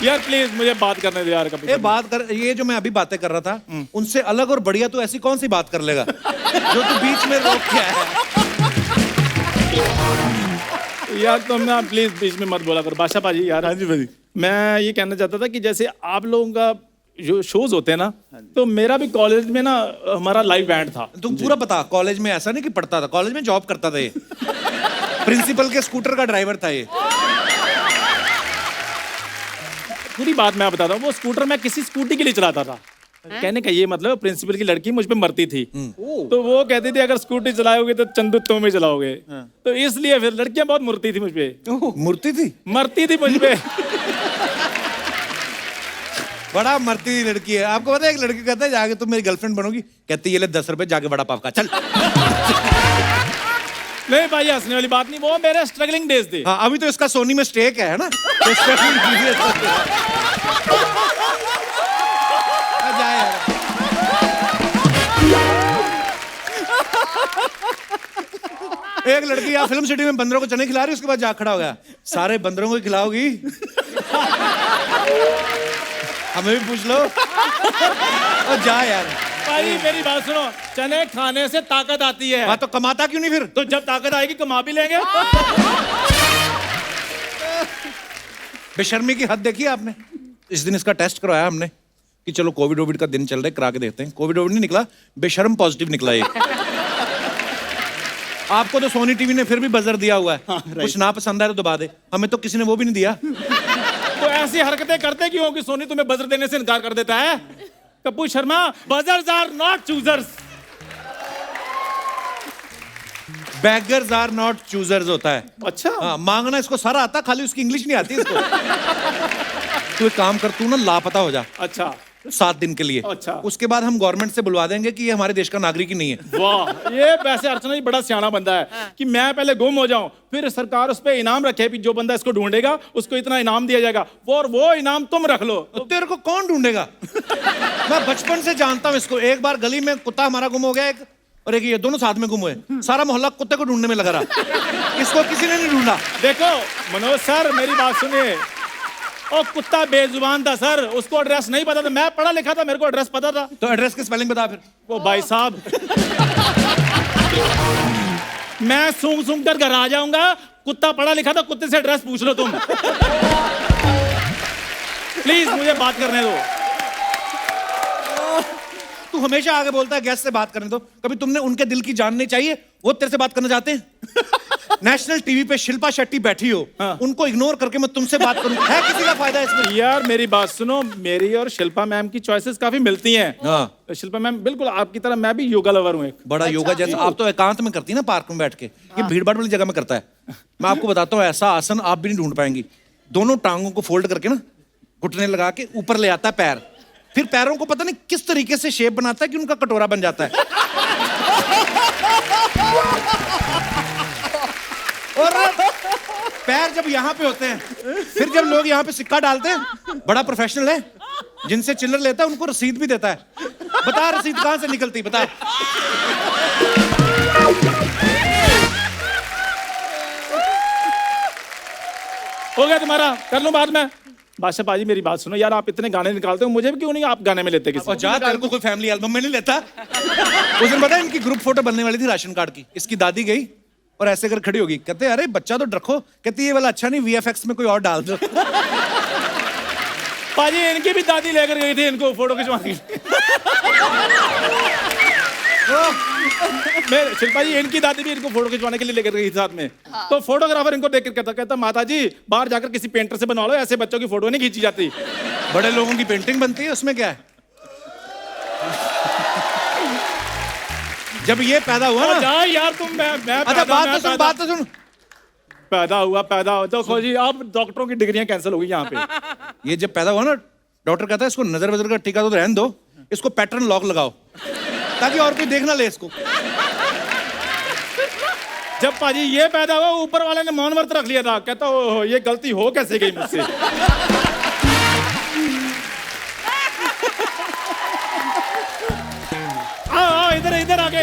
यार प्लीज मुझे बात करने दो यार कपूर ये शर्मा. बात कर, ये जो मैं अभी बातें कर रहा था उनसे अलग और बढ़िया तो ऐसी कौन सी बात कर लेगा जो तू बीच में रोक के आया है. यार तुम ना प्लीज बीच में मत बोला करो. बादशाह पाजी यार, हाँ जी भाजी. मैं ये कहना चाहता था कि जैसे आप लोगों का जो शोज होते हैं ना, तो मेरा भी कॉलेज में ना हमारा लाइव बैंड था. तुम पूरा बता. कॉलेज में ऐसा नहीं कि पढ़ता था, कॉलेज में जॉब करता था ये. प्रिंसिपल के स्कूटर का ड्राइवर था ये. पूरी बात मैं बताता हूँ. वो स्कूटर मैं किसी स्कूटी के लिए चलाता था. कहने का ये मतलब प्रिंसिपल की लड़की मुझ पे मरती थी, तो वो कहती थी अगर स्कूटी चलाओगे तो चंदू तुम ही चलाओगे. तो इसलिए फिर लड़कियां बहुत मरती थी मुझ पे. मूर्ति थी, मरती थी मुझ पे. बड़ा मरती हुई लड़की है. आपको पता है एक लड़की कहता है जाके तुम मेरी गर्लफ्रेंड बनोगी, कहती है ये ले 10 रुपए, जाके बड़ा पाव खा चल. नहीं भाई हंसने वाली बात नहीं, वो मेरे स्ट्रगलिंग डेज थे. हाँ, अभी तो इसका सोनी में स्टेक है ना, तो struggling period है. जाए यार. एक लड़की यहाँ फिल्म सिटी में बंदरों को चने खिला रही, उसके बाद जाग खड़ा हो गया, सारे बंदरों को ही खिलाओगी? हमें भी पूछ लो। और जा यार। भाई मेरी बात सुनो, चने खाने से ताकत आती है। हाँ तो कमाता क्यों नहीं फिर? तो जब ताकत आएगी कमा भी लेंगे। बेशर्मी की हद देखी आपने। इस दिन इसका टेस्ट करवाया हमने कि चलो कोविड का दिन चल रहा है, करा के देखते हैं। कोविड नहीं निकला, बेशर्म पॉजिटिव निकला ये। आपको तो सोनी टीवी ने फिर भी बजर दिया हुआ है। कुछ ना पसंद आए तो दबा दे, हमें तो किसी ने वो भी नहीं दिया। तो ऐसी हरकतें करते क्यों कि सोनी तुम्हें बजर देने से इनकार कर देता है? Kapoor Sharma, buzzers are not choosers. Beggars are not choosers होता है। अच्छा। हाँ, मांगना इसको सारा आता, खाली उसकी इंग्लिश नहीं आती इसको। तू एक काम कर, तू ना लापता हो जा। अच्छा। 7 दिन के लिए। अच्छा। उसके बाद हम गवर्नमेंट से बुलवा देंगे कि ये हमारे देश का नागरिक ही नहीं है। वाह, ये वैसे अर्चना जी बड़ा सियाना बंदा है कि मैं पहले गुम हो जाऊं, फिर सरकार उस पे इनाम रखे कि जो बंदा इसको ढूंढेगा उसको इतना इनाम दिया जाएगा, और वो इनाम तुम रख लो। तो तेरे को कौन ढूंढेगा? मैं बचपन से जानता हूँ इसको। एक बार गली में कुत्ता हमारा गुम हो गया, एक और एक ये, दोनों साथ में गुम हुए। सारा मोहल्ला कुत्ते को ढूंढने में लगा रहा, इसको किसी ने नहीं ढूंढा। देखो मनोज सर, मेरी बात सुनिए। और कुत्ता बेजुबान था सर, उसको एड्रेस नहीं पता था। मैं पढ़ा लिखा था, मेरे को एड्रेस पता था। तो एड्रेस की स्पेलिंग बता फिर। वो भाई साहब, मैं सूंघ सूंघ कर घर आ जाऊंगा। कुत्ता पढ़ा लिखा था, कुत्ते से एड्रेस पूछ लो तुम। प्लीज मुझे बात करने दो। तू हमेशा आगे बोलता है गेस्ट से बात करने दो, कभी तुमने उनके दिल की जाननी चाहिए, वो तेरे से बात करना चाहते हैं। नेशनल टीवी पे शिल्पा शेट्टी बैठी हो, उनको इग्नोर करके मैं तुमसे बात करूं, है किसी का फायदा इसमें? यार मेरी बात सुनो, मेरी और शिल्पा मैम की चॉइसेस काफी मिलती हैं। हाँ। शिल्पा मैम बिल्कुल आपकी तरह मैं भी योगा लवर हूँ एक। बड़ा योगा जैसा आप तो एकांत में करती है ना, पार्क में बैठ के। ये भीड़ भाड़ वाली जगह में करता है। मैं आपको बताता हूँ, ऐसा आसन आप भी नहीं ढूंढ पाएंगी। दोनों टांगों को फोल्ड करके ना, घुटने लगा के ऊपर ले आता है पैर, फिर पैरों को पता नहीं किस तरीके से शेप बनाता है कि उनका कटोरा बन जाता है। और पैर जब यहाँ पे होते हैं, फिर जब लोग यहाँ पे सिक्का डालते हैं, बड़ा प्रोफेशनल है, जिनसे चिल्लर लेता है उनको रसीद भी देता है। बता रसीद कहां से निकलती, बता। हो गया तुम्हारा, कर लो बाद में। बादशाह पाजी मेरी बात सुनो यार, आप इतने गाने निकालते हो, मुझे भी क्यों नहीं आप गाने में लेते किसी? और जा, तेरे को कोई फैमिली एल्बम में नहीं लेता। उस दिन पता है इनकी ग्रुप फोटो बनने वाली थी राशन कार्ड की, इसकी दादी गई और ऐसे कर खड़ी होगी, कहते अरे बच्चा तो रखो, कहती ये वाला अच्छा नहीं, VFX में कोई और डाल दो। पाजी इनकी भी दादी लेकर गई थी इनको फोटो खिंचवाने के लिए। शिल्पा जी, इनकी दादी भी इनको फोटो खिंचवाने के लिए लेकर गई साथ में। तो फोटोग्राफर इनको देख कर कहता माता जी बाहर जाकर किसी पेंटर से बनवा लो, ऐसे बच्चों की फोटो नहीं खींची जाती। बड़े लोगों की पेंटिंग बनती है, उसमें क्या है? जब ये पैदा हुआ ना, जा यार तुम, मैं अच्छा बात तो सुन। पैदा हुआ देखो जी, अब डॉक्टरों की डिग्रियां कैंसिल हो गई यहाँ पे। ये जब पैदा हुआ ना, डॉक्टर कहता है इसको नजर वजर का टीका तो रहने दो, इसको पैटर्न लॉक लगाओ ताकि और कोई देख ना ले इसको। जब पाजी ये पैदा हुआ, ऊपर वाले ने मौन व्रत रख लिया था, कहता ओहो ये गलती हो कैसे गई मुझसे।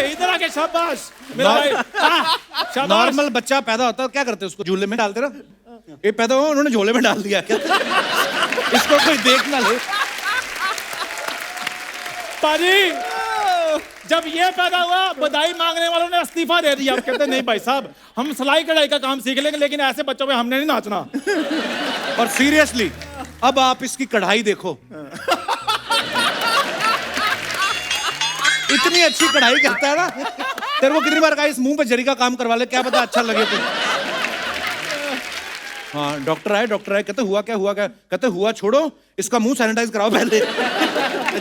इधर आगे शाबाश मेरा भाई। शाबाश। नॉर्मल बच्चा पैदा होता है, क्या करते हैं उसको झूले में डालते ना, ये पैदा हुआ उन्होंने झोले में डाल दिया, इसको कोई देख ना ले। पाजी जब ये पैदा हुआ, बधाई मांगने वालों ने इस्तीफा दे दिया। कहते नहीं भाई साहब, हम सिलाई कढ़ाई का काम सीख लेंगे, लेकिन ऐसे बच्चों में हमने नहीं नाचना। और सीरियसली अब आप इसकी कढ़ाई देखो, इतनी अच्छी कढ़ाई करता है ना। तेरे को कितनी बार कहा इस मुंह पे जरी का काम करवा ले, क्या पता अच्छा लगे तो। हाँ, डॉक्टर आए कहते हुआ क्या, कहते हुआ छोड़ो, इसका मुंह सैनिटाइज कराओ पहले।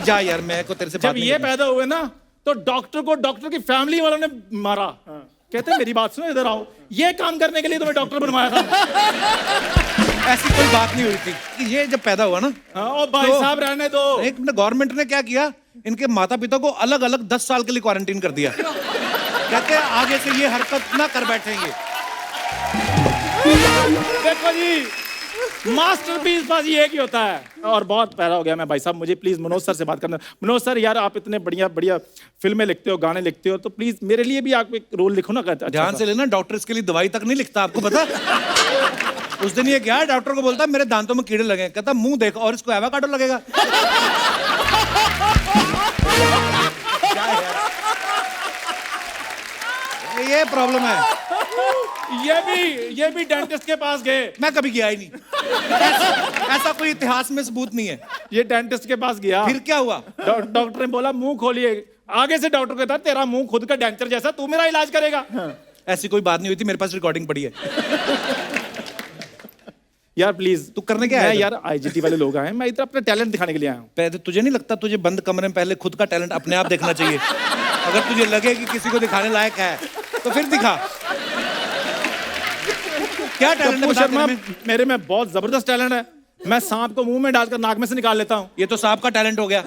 जा यार, मैं को तेरे से जब ये पैदा हुए ना, तो डॉक्टर को डॉक्टर की फैमिली वालों ने मारा। कहते मेरी बात सुनो, इधर आओ, ये काम करने के लिए तुम्हें डॉक्टर बनवाया था। ऐसी कोई बात नहीं हुई थी कि ये जब पैदा हुआ ना। ओ भाई साहब रहने दो। एक मिनट, गवर्नमेंट ने क्या किया, इनके माता पिता को अलग अलग 10 साल के लिए क्वारंटीन कर दिया। कहते हैं आगे से ये हरकत ना कर बैठेंगे। देखो जी, मास्टरपीस बस ये एक ही होता है। और बहुत प्यारा हो गया मैं भाई साहब, मुझे प्लीज मनोज सर से बात करना। मनोज सर यार, आप इतने बढ़िया बढ़िया फिल्में लिखते हो, गाने लिखते हो, तो प्लीज मेरे लिए भी आप एक रोल लिखो ना। अच्छा ध्यान से लेना, डॉक्टर इसके लिए दवाई तक नहीं लिखता, आपको पता? उस दिन ये गया डॉक्टर को, बोलता मेरे दांतों में कीड़े लगे, कहता मुंह देख और इसको एवोकाडो लगेगा। ये प्रॉब्लम है। ये भी डेंटिस्ट के पास गए। मैं कभी गया ही नहीं। ऐसा कोई इतिहास में सबूत नहीं है। ये डेंटिस्ट के पास गया, फिर क्या हुआ? डॉक्टर ने बोला मुंह खोलिए। आगे से डॉक्टर कहता तेरा मुंह खुद का डेंचर जैसा, तू मेरा इलाज करेगा। ऐसी कोई बात नहीं हुई थी, मेरे पास रिकॉर्डिंग पड़ी है। यार प्लीज, तू करने क्या आया मैं इधर? यार आईजीटी वाले लोग आए, मैं इधर अपना टैलेंट दिखाने के लिए आया हूँ। पहले तुझे नहीं लगता तुझे बंद कमरे में पहले खुद का टैलेंट अपने आप देखना चाहिए? अगर तुझे लगे कि किसी को दिखाने लायक है तो फिर दिखा। क्या टैलेंट है कपूर बता शर्मा, तेरे में? मेरे में बहुत जबरदस्त टैलेंट है। मैं सांप को मुंह में डालकर नाक में से निकाल लेता हूँ। ये तो सांप का टैलेंट हो गया।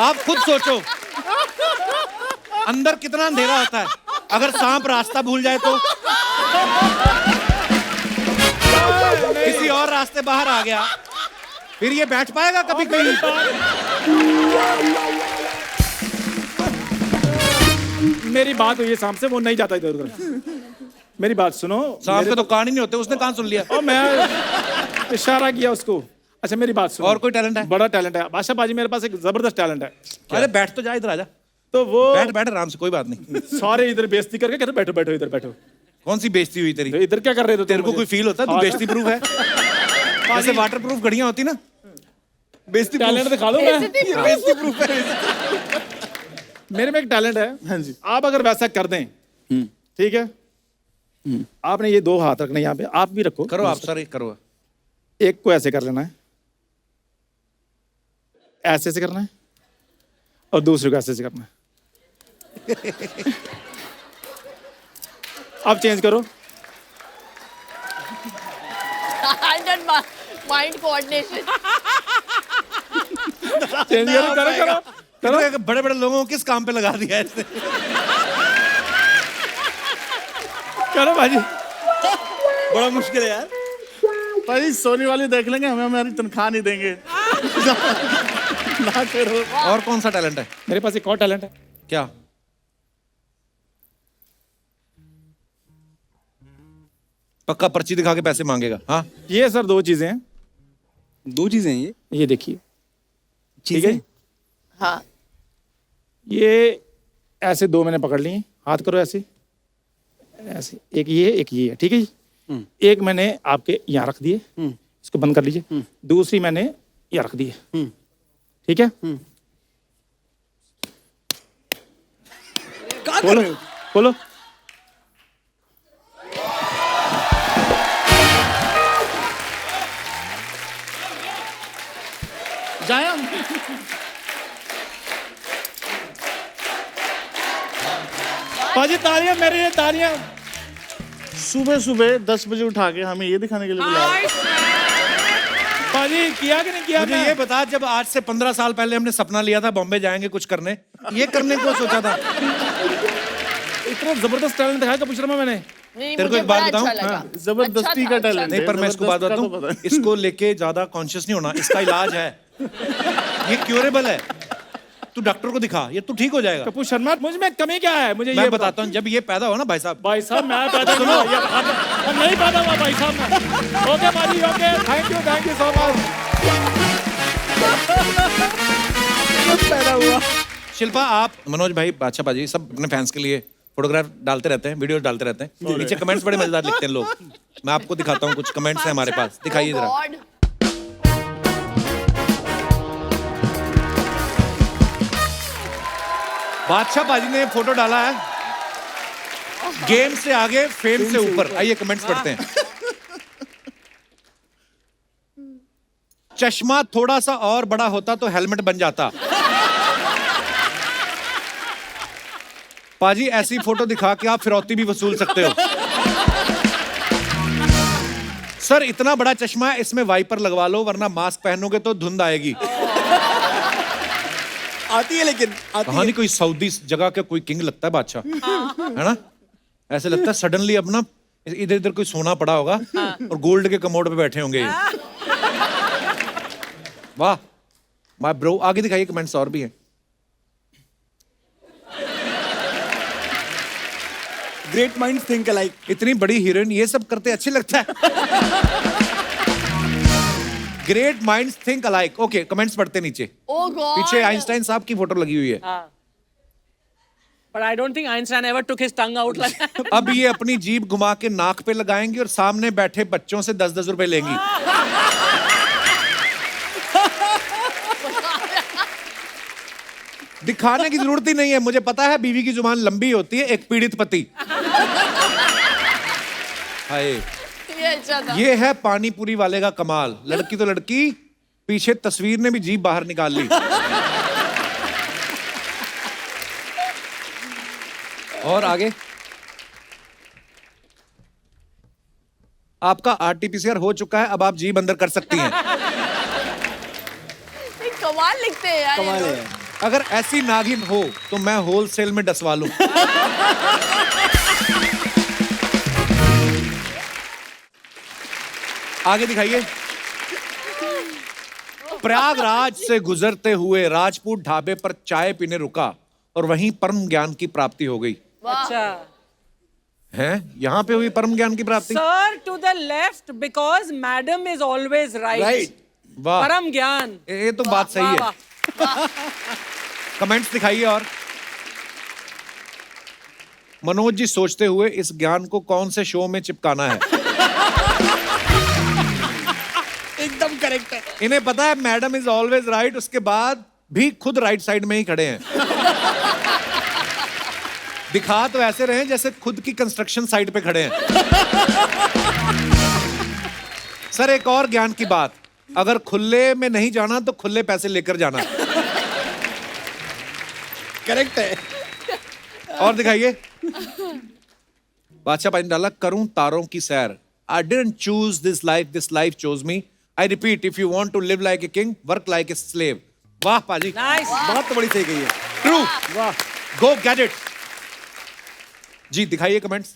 आप खुद सोचो, अंदर कितना अंधेरा होता है। अगर सांप रास्ता भूल जाए तो किसी और रास्ते बाहर आ गया, फिर ये बैठ पाएगा कभी कहीं? मेरी बात हुई है सांप से, वो नहीं जाता इधर उधर। मेरी बात सुनो। सांप के तो कान ही नहीं होते, उसने कान सुन लिया। और मैं इशारा किया उसको। अच्छा मेरी बात सुनो। और कोई टैलेंट है? बड़ा टैलेंट है बादशाह बाजी, मेरे पास एक जबरदस्त टैलेंट है। अरे बैठ तो जा, इधर आजा। तो वो बैठ बैठ आराम से, कोई बात नहीं। सारे इधर बेइज्जती करके कहते बैठो बैठो इधर बैठो। कौन सी बेइज्जती हुई तेरी? तो इधर क्या कर रहे थे तेरे को कोई फील होता है तू बेइज्जती प्रूफ है? जैसे वाटर प्रूफ घड़ियां होती ना, बेइज्जती टैलेंट दिखा दो। बेइज्जती proof। मेरे में एक टैलेंट है। हाँ जी। आप अगर वैसा कर दें, ठीक है, आपने ये दो हाथ रखने यहाँ पे, आप भी रखो। करो आप सर, एक करो। एक को ऐसे कर लेना है, ऐसे से करना है, और दूसरे को ऐसे से करना है। अब चेंज करो। Mind coordination. चेंज करो करो करो करो। बड़े बड़े लोगों को किस काम पे लगा दिया है इसने? करो भाजी। बड़ा मुश्किल है यार। भाई सोनी वाले देख लेंगे, हमें हमारी तनख्वाह नहीं देंगे। ना करो। और कौन सा टैलेंट है? मेरे पास एक और टैलेंट है। क्या? पक्का पर्ची दिखा के पैसे मांगेगा? हाँ, ये सर दो चीजें हैं। दो चीजें हैं ये देखिए, ठीक है। हाँ ये ऐसे दो मैंने पकड़ लिए, हाथ करो ऐसे ऐसे, एक ये है, ठीक है जी। एक मैंने आपके यहाँ रख दिए, इसको बंद कर लीजिए। दूसरी मैंने यहाँ रख दी है, ठीक है। खोलो खोलो। जाए हम। बाजी तालियां मेरे लिए, तालियां। सुबह सुबह 10 बजे उठा के हमें ये दिखाने के लिए बुलाया। बाजी किया कि नहीं किया? मुझे ये बता, जब आज से 15 साल पहले हमने सपना लिया था बॉम्बे जाएंगे कुछ करने, ये करने को सोचा था? इतना जबरदस्त टैलेंट दिखाया कपूर शर्मा मैंने। नहीं, तेरे को मुझे एक बात बड़ा बताऊं? अच्छा लगा। हाँ, जबरदस्ती अच्छा का था, टैलेंट अच्छा नहीं, पर मैं इसको बात जबरदस्त का बताऊं, तो पता है। इसको लेके ज्यादा कॉन्शियस नहीं होना, इसका इलाज है, ये क्योरेबल है। तू डॉक्टर को दिखा, ये तू ठीक हो जाएगा। कपूर शर्मा मुझ में कमी क्या है? मुझे मैं ये बताता हूँ, जब ये पैदा हो ना भाई साहब, भाई साहब मैं पैदा सुनो, हम नहीं पैदा हुआ भाई साहब मैं। ओके बाजी, okay, thank you so much. पैदा हुआ। शिल्पा आप, मनोज भाई, बादशाह बाजी, सब अपने फैंस के लिए फोटोग्राफ डालते रहते हैं, वीडियोस डालते रहते हैं। नीचे कमेंट्स बड़े मजेदार लिखते हैं लोग। मैं आपको दिखाता हूँ, कुछ कमेंट्स हैं हमारे पास, दिखाइए जरा। गॉड। बादशाह बाजी ने फोटो डाला है, गेम से आगे फेम से ऊपर। आइए कमेंट्स पढ़ते हैं। चश्मा थोड़ा सा और बड़ा होता तो हेलमेट बन जाता। पाजी ऐसी फोटो दिखा के आप फिरौती भी वसूल सकते हो। सर इतना बड़ा चश्मा है, इसमें वाइपर लगवा लो वरना मास्क पहनोगे तो धुंध आएगी। आती है लेकिन आती कहानी कोई सऊदी जगह का कोई किंग लगता है बादशाह, है ना? ऐसे लगता है सडनली अपना इधर इधर कोई सोना पड़ा होगा और गोल्ड के कमोड पे बैठे होंगे ये। वाह माय ब्रो। आगे दिखाइए, कमेंट्स और भी हैं। Great minds think alike. इतनी बड़ी हीरोइन ये सब करते अच्छी लगता है। Great minds think alike. Okay, comments पढ़ते नीचे। Oh God. पीछे आइंस्टाइन साहब की फोटो लगी हुई है। But I don't think Einstein ever took his tongue out like that. अब ये अपनी जीभ घुमा के नाक पे लगाएंगी और सामने बैठे बच्चों से 10-10 रुपए लेंगी। दिखाने की जरूरत ही नहीं है, मुझे पता है बीवी की जुबान लंबी होती है, एक पीड़ित पति। हाय, ये अच्छा था। ये है पानी पूरी वाले का कमाल। लड़की तो लड़की, पीछे तस्वीर ने भी जीभ बाहर निकाल ली। और आगे, आपका आरटीपीसीआर हो चुका है, अब आप जीभ अंदर कर सकती हैं। ये कमाल लिखते हैं यार। कमाल ये है। लोग। अगर ऐसी नागिन हो तो मैं होलसेल में डसवा लूं। आगे दिखाइए। प्रयागराज से गुजरते हुए राजपूत ढाबे पर चाय पीने रुका और वहीं परम ज्ञान की प्राप्ति हो गई। अच्छा। है यहाँ पे हुई परम ज्ञान की प्राप्ति। Sir, to the left because madam is always right. Right. वाह, परम ज्ञान। ये तो बात सही है। वाह, कमेंट्स दिखाइए। और मनोज जी सोचते हुए, इस ज्ञान को कौन से शो में चिपकाना है। एकदम करेक्ट है। इन्हें पता है मैडम इज ऑलवेज राइट, उसके बाद भी खुद राइट साइड में ही खड़े हैं। दिखा तो ऐसे रहे जैसे खुद की कंस्ट्रक्शन साइट पे खड़े हैं। सर एक और ज्ञान की बात, अगर खुले में नहीं जाना तो खुले पैसे लेकर जाना। करेक्ट है। और दिखाइए। बादशाह पानी डाला, करूं तारों की सैर। I didn't choose this life chose me. I repeat, if you want to live like a king, work like a slave. वाह पाजी, nice. बात तो बड़ी सही कही है। ट्रू। वाह। गो गेट इट। जी दिखाइए कमेंट्स।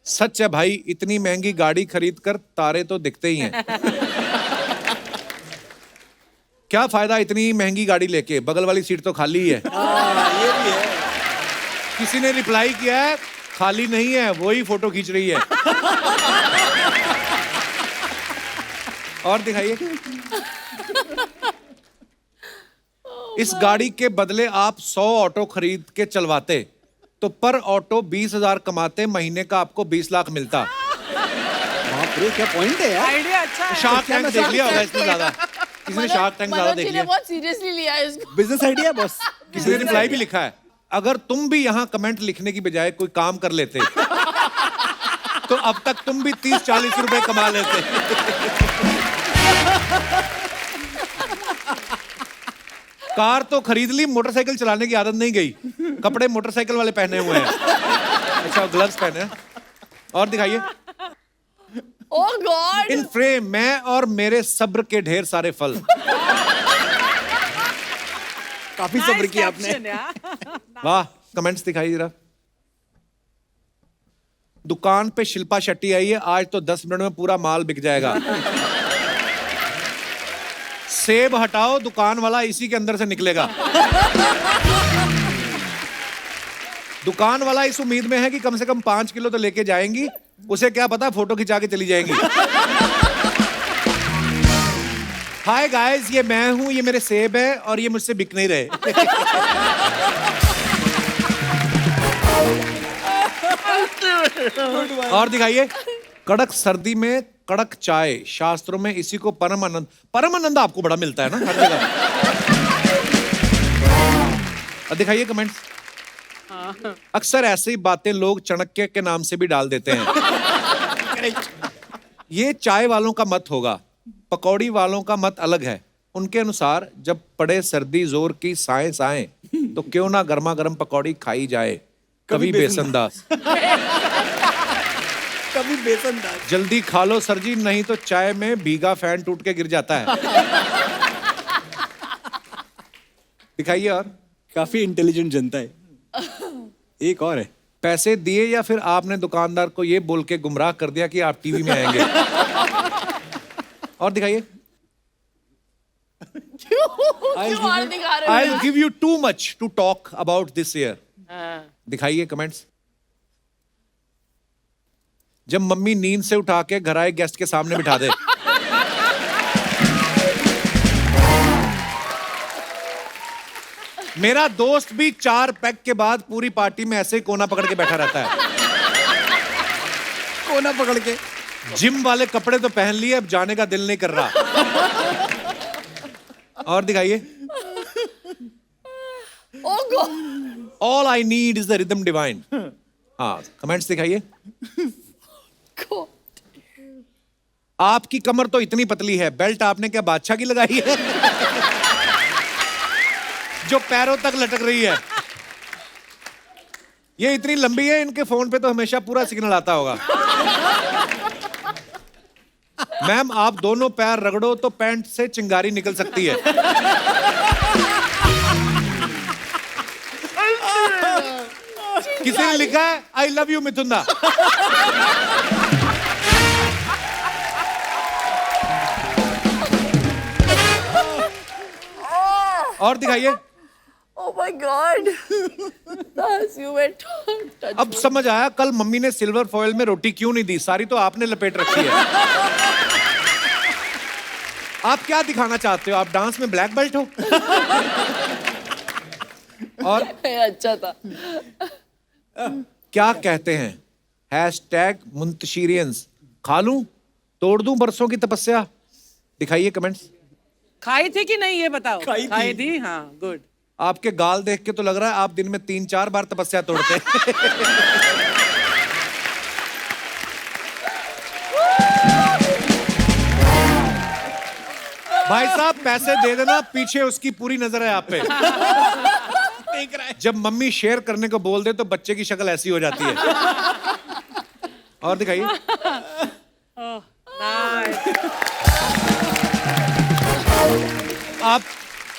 सच है भाई, इतनी महंगी गाड़ी खरीद कर तारे तो दिखते ही हैं। क्या फायदा इतनी महंगी गाड़ी लेके, बगल वाली सीट तो खाली ही है। ये भी है। किसी ने रिप्लाई किया है, खाली नहीं है, वही फोटो खींच रही है। और दिखाइए। इस गाड़ी के बदले आप 100 ऑटो खरीद के चलवाते तो पर ऑटो 20,000 कमाते, महीने का आपको 20 लाख मिलता। बाप रे, क्या पॉइंट है यार। आइडिया अच्छा है। शार्क टैंक देख लिया होगा इसमें ज्यादा। किसी ने शार्क टैंक ज्यादा मनोज देख जी ने लिया। बहुत सीरियसली लिया है इसको। Business idea boss. किसी ने रिप्लाई भी लिखा है, अगर तुम भी यहाँ कमेंट लिखने की बजाय कोई काम कर लेते तो अब तक तुम भी 30-40 रुपए कमा लेते। कार तो खरीद ली, मोटरसाइकिल चलाने की आदत नहीं गई। कपड़े मोटरसाइकिल वाले पहने हुए हैं। अच्छा, ग्लव्स पहने हैं। और दिखाइए। ओह गॉड। इन फ्रेम मैं और मेरे सब्र के ढेर सारे फल। काफी सब्र किया आपने। वाह, कमेंट्स दिखाइए जरा। दुकान पे शिल्पा शेट्टी आई है, आज तो 10 मिनट में पूरा माल बिक जाएगा। सेब हटाओ, दुकान वाला इसी के अंदर से निकलेगा। दुकान वाला इस उम्मीद में है कि कम से कम 5 किलो तो लेके जाएंगी, उसे क्या पता फोटो खिंचा के चली जाएंगी। हाय गाइस, ये मैं हूं, ये मेरे सेब है और ये मुझसे बिक नहीं रहे। और दिखाइए। कड़क सर्दी में कड़क चाय, शास्त्रों में इसी को परम आनंद। परम आनंद आपको बड़ा मिलता है ना हर जगह। और दिखाइए कमेंट्स। अक्सर ऐसी बातें लोग चाणक्य के नाम से भी डाल देते हैं। ये चाय वालों का मत होगा, पकौड़ी वालों का मत अलग है। उनके अनुसार जब पड़े सर्दी जोर की साएं साएं तो क्यों ना गर्मा गर्म पकौड़ी खाई जाए। कभी बेसनदास। कभी बेसनदास। जल्दी खा लो सर जी, नहीं तो चाय में भीगा फैन टूट के गिर जाता है। दिखाइए। और काफी इंटेलिजेंट जनता है। एक और है। पैसे दिए या फिर आपने दुकानदार को ये बोल के गुमराह कर दिया कि आप टीवी में आएंगे? और दिखाइए। क्यों और दिखा रहे हो I'll यार? give you too much to talk about this year. हाँ। दिखाइए कमेंट्स। जब मम्मी नींद से उठा के घर आए गेस्ट के सामने बिठा दे। मेरा दोस्त भी 4 पैक के बाद पूरी पार्टी में ऐसे ही कोना पकड़ के बैठा रहता है। कोना पकड़ के। जिम वाले कपड़े तो पहन लिए, अब जाने का दिल नहीं कर रहा। और दिखाइए। Oh God. All I need is the rhythm divine. हाँ, कमेंट्स दिखाइए। God. आपकी कमर तो इतनी पतली है, बेल्ट आपने क्या बादशाह की लगाई है? जो पैरों तक लटक रही है। ये इतनी लंबी है, इनके फोन पे तो हमेशा पूरा सिग्नल आता होगा। मैम, आप दोनों पैर रगड़ो तो पैंट से चिंगारी निकल सकती है। किसी ने लिखा है आई लव यू मिथुंदा। और दिखाइए। Oh my God. That's you were touch. अब समझ आया कल मम्मी ने सिल्वर फॉइल में रोटी क्यों नहीं दी, सारी तो आपने लपेट रखी है। आप क्या दिखाना चाहते हो? आप डांस में ब्लैक बेल्ट हो? और अच्छा था। क्या कहते हैं? हैशटैग मुंतशिरियंस। खा लूं, तोड़ दूं बरसों की तपस्या? दिखाइए कमेंट्स। खाई थी कि नहीं ये बताओ। खाई थी। हाँ, गुड। आपके गाल देख के तो लग रहा है आप दिन में 3-4 बार तपस्या तोड़ते हैं। भाई साहब, पैसे दे देना, पीछे उसकी पूरी नजर है आप पे। जब मम्मी शेयर करने को बोल दे तो बच्चे की शक्ल ऐसी हो जाती है। और दिखाइए। आप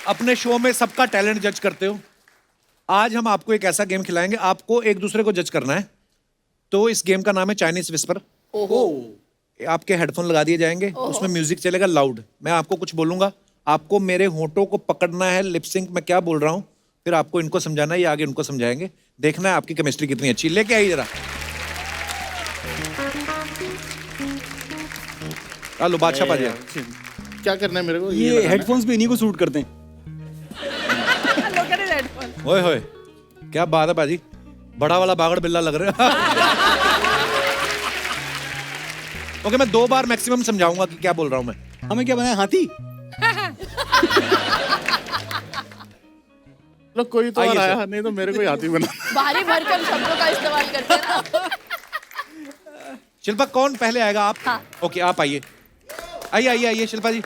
अपने शो में सबका टैलेंट जज करते हो। आज हम आपको एक ऐसा गेम खिलाएंगे, आपको एक दूसरे को जज करना है। तो इस गेम का नाम है चाइनीज विस्पर। आपके हेडफोन लगा दिए जाएंगे, उसमें म्यूजिक चलेगा लाउड। मैं आपको कुछ बोलूंगा, आपको मेरे होंठों को पकड़ना है, लिपसिंक मैं क्या बोल रहा हूं, फिर आपको इनको समझाना है, ये आगे उनको समझाएंगे। देखना है आपकी केमिस्ट्री कितनी अच्छी। लेके आइए जरा। लो बादशाह पाजी। क्या करना है मेरे को? ये लगाना है। हेडफोन्स भी इन्हीं को सूट करते हैं। Look at his headphone. ओए होए, क्या बात है बाजी, बड़ा वाला बागड़ बिल्ला लग रहा है। ओके, मैं 2 बार मैक्सिमम समझाऊंगा कि क्या बोल रहा हूं मैं। हमें क्या बनाया, हाथी? लो कोई तो आइए और आया, सर। नहीं तो मेरे को याद ही बना। भारी भरकम शब्दों का इस्तेमाल करते हैं ना। शिल्पा, कौन पहले आएगा? आप? हाँ। ओके, आप आइए। आइए आइए आइए शिल्पा जी।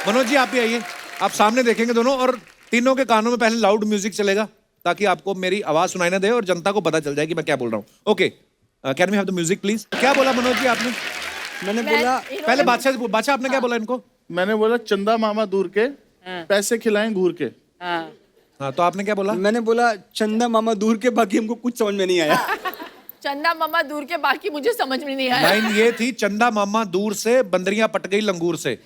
मनोज जी, आप भी आइए। आप सामने देखेंगे दोनों, और तीनों के कानों में पहले लाउड म्यूजिक चलेगा ताकि आपको मेरी आवाज सुनाई ना दे और जनता को पता चल जाए कि मैं क्या बोल रहा हूँ। Okay, can we have the music please? क्या बोला मनोज जी आपने? मैंने बोला पहले बादशाह आपने क्या बोला इनको? मैंने बोला चंदा मामा दूर के, पैसे खिलाएं घूर के। हाँ। हाँ, तो आपने क्या बोला? मैंने बोला चंदा मामा दूर के, बाकी हमको कुछ समझ में नहीं आया। चंदा मामा दूर के, बाकी मुझे समझ में नहीं आया। लाइन ये थी, चंदा मामा दूर से, बंदरियां पट गई लंगूर से।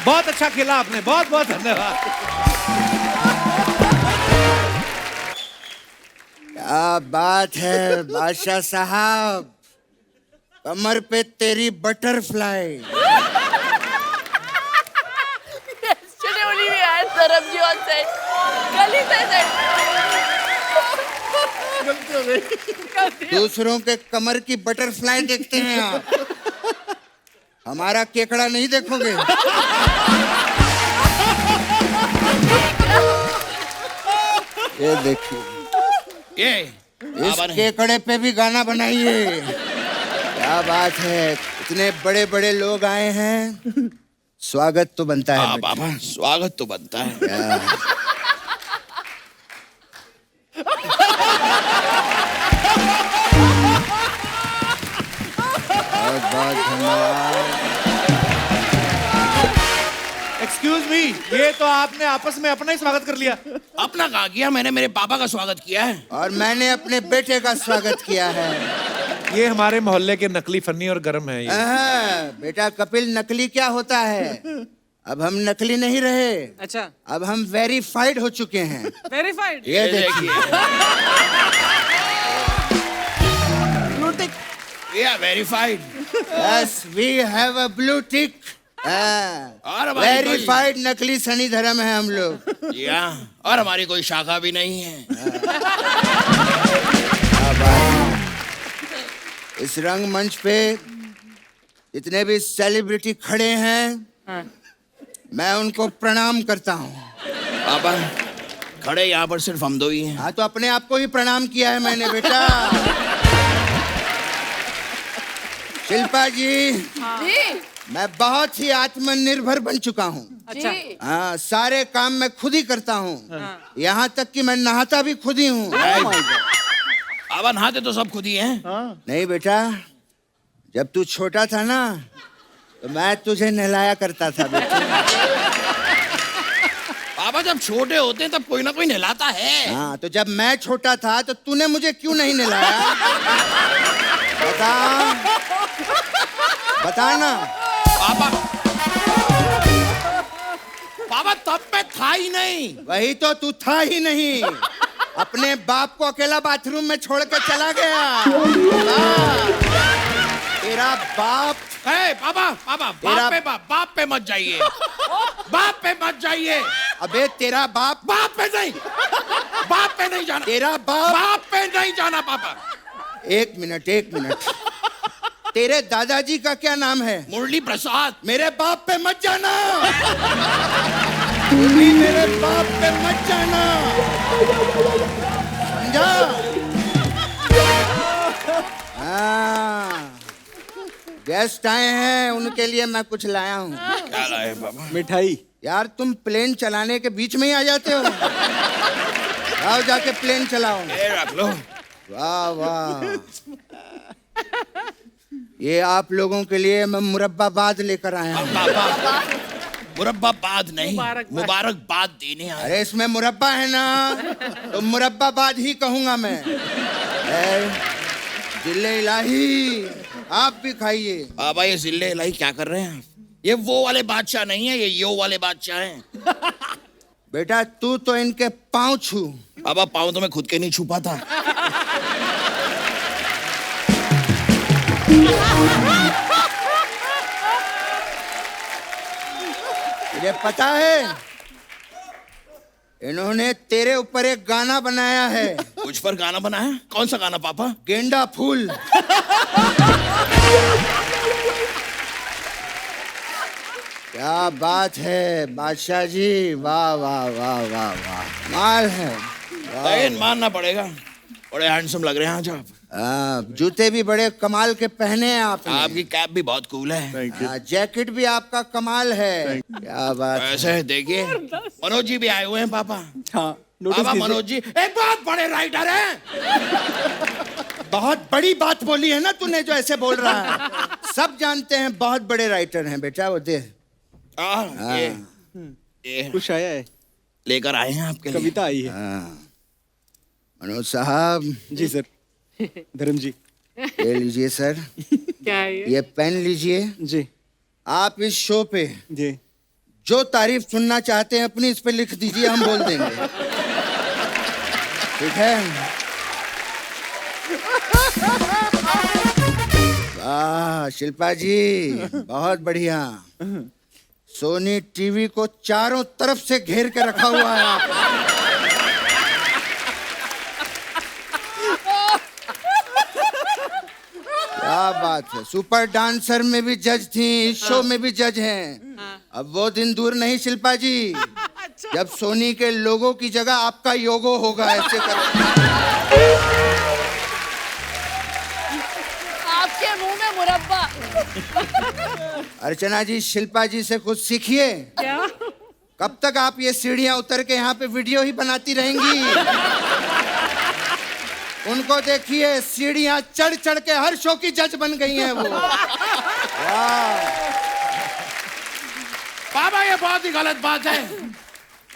बहुत अच्छा खेला आपने, बहुत बहुत धन्यवाद। क्या बात है बादशाह साहब, कमर पे तेरी butterfly. Yesterday only we had Sarabji on set. कल ही था set. दूसरों के कमर की बटरफ्लाई देखते हैं आप, हमारा केकड़ा नहीं देखोगे। ये देखिए, इस केकड़े पे भी गाना बनाइए। क्या बात है, इतने बड़े बड़े लोग आए हैं, स्वागत तो बनता है। बाबा, स्वागत तो बनता है। बहुत बहुत धन्यवाद। एक्सक्यूज मी, ये तो आपने आपस में अपना ही स्वागत कर लिया। अपना कहा किया, मैंने मेरे पापा का स्वागत किया है। और मैंने अपने बेटे का स्वागत किया है। ये हमारे मोहल्ले के नकली फन्नी और गरम है ये। बेटा कपिल, नकली क्या होता है? अब हम नकली नहीं रहे, अच्छा, अब हम वेरीफाइड हो चुके हैं। वेरीफाइड। ये देखिए, verified. Yes we have a blue tick. और हमारी वेरीफाइड नकली सनी धर्म है हम लोग। और हमारी कोई शाखा भी नहीं है। इस रंगमंच पे जितने भी सेलिब्रिटी खड़े हैं, मैं उनको प्रणाम करता हूँ। पापा, खड़े यहाँ पर सिर्फ हम दो ही हैं। हाँ, तो अपने आप को ही प्रणाम किया है मैंने बेटा। शिल्पा जी, जी मैं बहुत ही आत्मनिर्भर बन चुका हूँ। अच्छा, जी हाँ, सारे काम मैं खुद ही करता हूँ। यहाँ तक कि मैं नहाता भी खुद ही हूँ। पापा, नहाते तो सब खुद ही हैं। नहीं बेटा, जब तू छोटा था ना, तो मैं तुझे नहलाया करता था बेटा। पापा, जब छोटे होते हैं तब कोई ना कोई नहलाता है। हाँ, तो जब मैं छोटा था तो तूने मुझे क्यों नहीं नहलाया? बता, बता ना। पापा, पापा तब मैं था ही नहीं। वही तो, तू था ही नहीं। अपने बाप को अकेला बाथरूम में छोड़ के चला गया। तेरा बाप। पापा, पापा, बाप पे मत जाइए। बाप पे मत जाइए। अबे तेरा बाप। बाप पे नहीं, बाप पे नहीं जाना। तेरा बाप। बाप पे नहीं जाना पापा। एक मिनट, एक मिनट। तेरे दादाजी का क्या नाम है? मुरली प्रसाद। मेरे बाप पे मत जाना। तू भी मेरे बाप पे मत जाना, समझा? हाँ, गेस्ट आए हैं, उनके लिए मैं कुछ लाया हूँ। क्या लाए पापा? मिठाई। यार तुम प्लेन चलाने के बीच में ही आ जाते हो। आओ जाके प्लेन चलाओ। ये रख लो। वाह वाह, ये आप लोगों के लिए मैं मुरब्बाबाद लेकर आया हूँ। पापा, मुरब्बाबाद नहीं, मुबारकबाद देने आए। अरे इसमें मुरब्बा है ना, तो मुरब्बाबाद ही कहूंगा मैं। जिले इलाही, आप भी खाइए। पापा, ये जिले इलाही क्या कर रहे हैं? ये वो वाले बादशाह नहीं है, ये यो वाले बादशाह हैं। बेटा तू तो इनके पाँव छू। पापा, पाँव तो मैं खुद के नहीं छुपा था। मुझे पता है, इन्होंने तेरे ऊपर एक गाना बनाया है। मुझ पर गाना बनाया? कौन सा गाना पापा? गेंदा फूल। क्या बात है बादशाह जी, वाह वाह वाह वाह वाह, माल है। लेकिन मानना पड़ेगा, बड़े हैंडसम लग रहे हैं आज आप। जूते भी बड़े कमाल के पहने हैं आपने। आपकी कैप भी बहुत कूल है। जैकेट भी आपका कमाल है। क्या बात है। ऐसे देखिए, मनोज जी भी आए हुए हैं पापा। हाँ, नोटिस पापा, कीजिए। मनोज जी एक बहुत बड़े राइटर हैं। बहुत बड़ी बात बोली है ना तूने जो ऐसे बोल रहा है। सब जानते हैं बहुत बड़े राइटर हैं बेटा, वो दे। ये कुछ आया है, लेकर आए हैं आपके लिए। कविता आई है। मनोज साहब। जी सर। धर्म जी। ले लीजिए सर। क्या है ये पेन लीजिए। जी आप इस शो पे जी। जो तारीफ सुनना चाहते हैं अपनी इस पे लिख दीजिए, हम बोल देंगे। ठीक है? वाह शिल्पा जी, बहुत बढ़िया। सोनी टीवी को चारों तरफ से घेर के रखा हुआ है आप। क्या बात है। सुपर डांसर में भी जज थी, इस शो में भी जज हैं। अब वो दिन दूर नहीं शिल्पा जी, जब सोनी के लोगों की जगह आपका योगो होगा। ऐसे कर आपके मुंह में मुरब्बा। अर्चना जी, शिल्पा जी से कुछ सीखिए। क्या? कब तक आप ये सीढ़ियां उतर के यहाँ पे वीडियो ही बनाती रहेंगी? उनको देखिए, सीढ़ियां चढ़ चढ़ के हर शो की जज बन गई हैं वो। वाह। बाबा ये बहुत ही गलत बात है।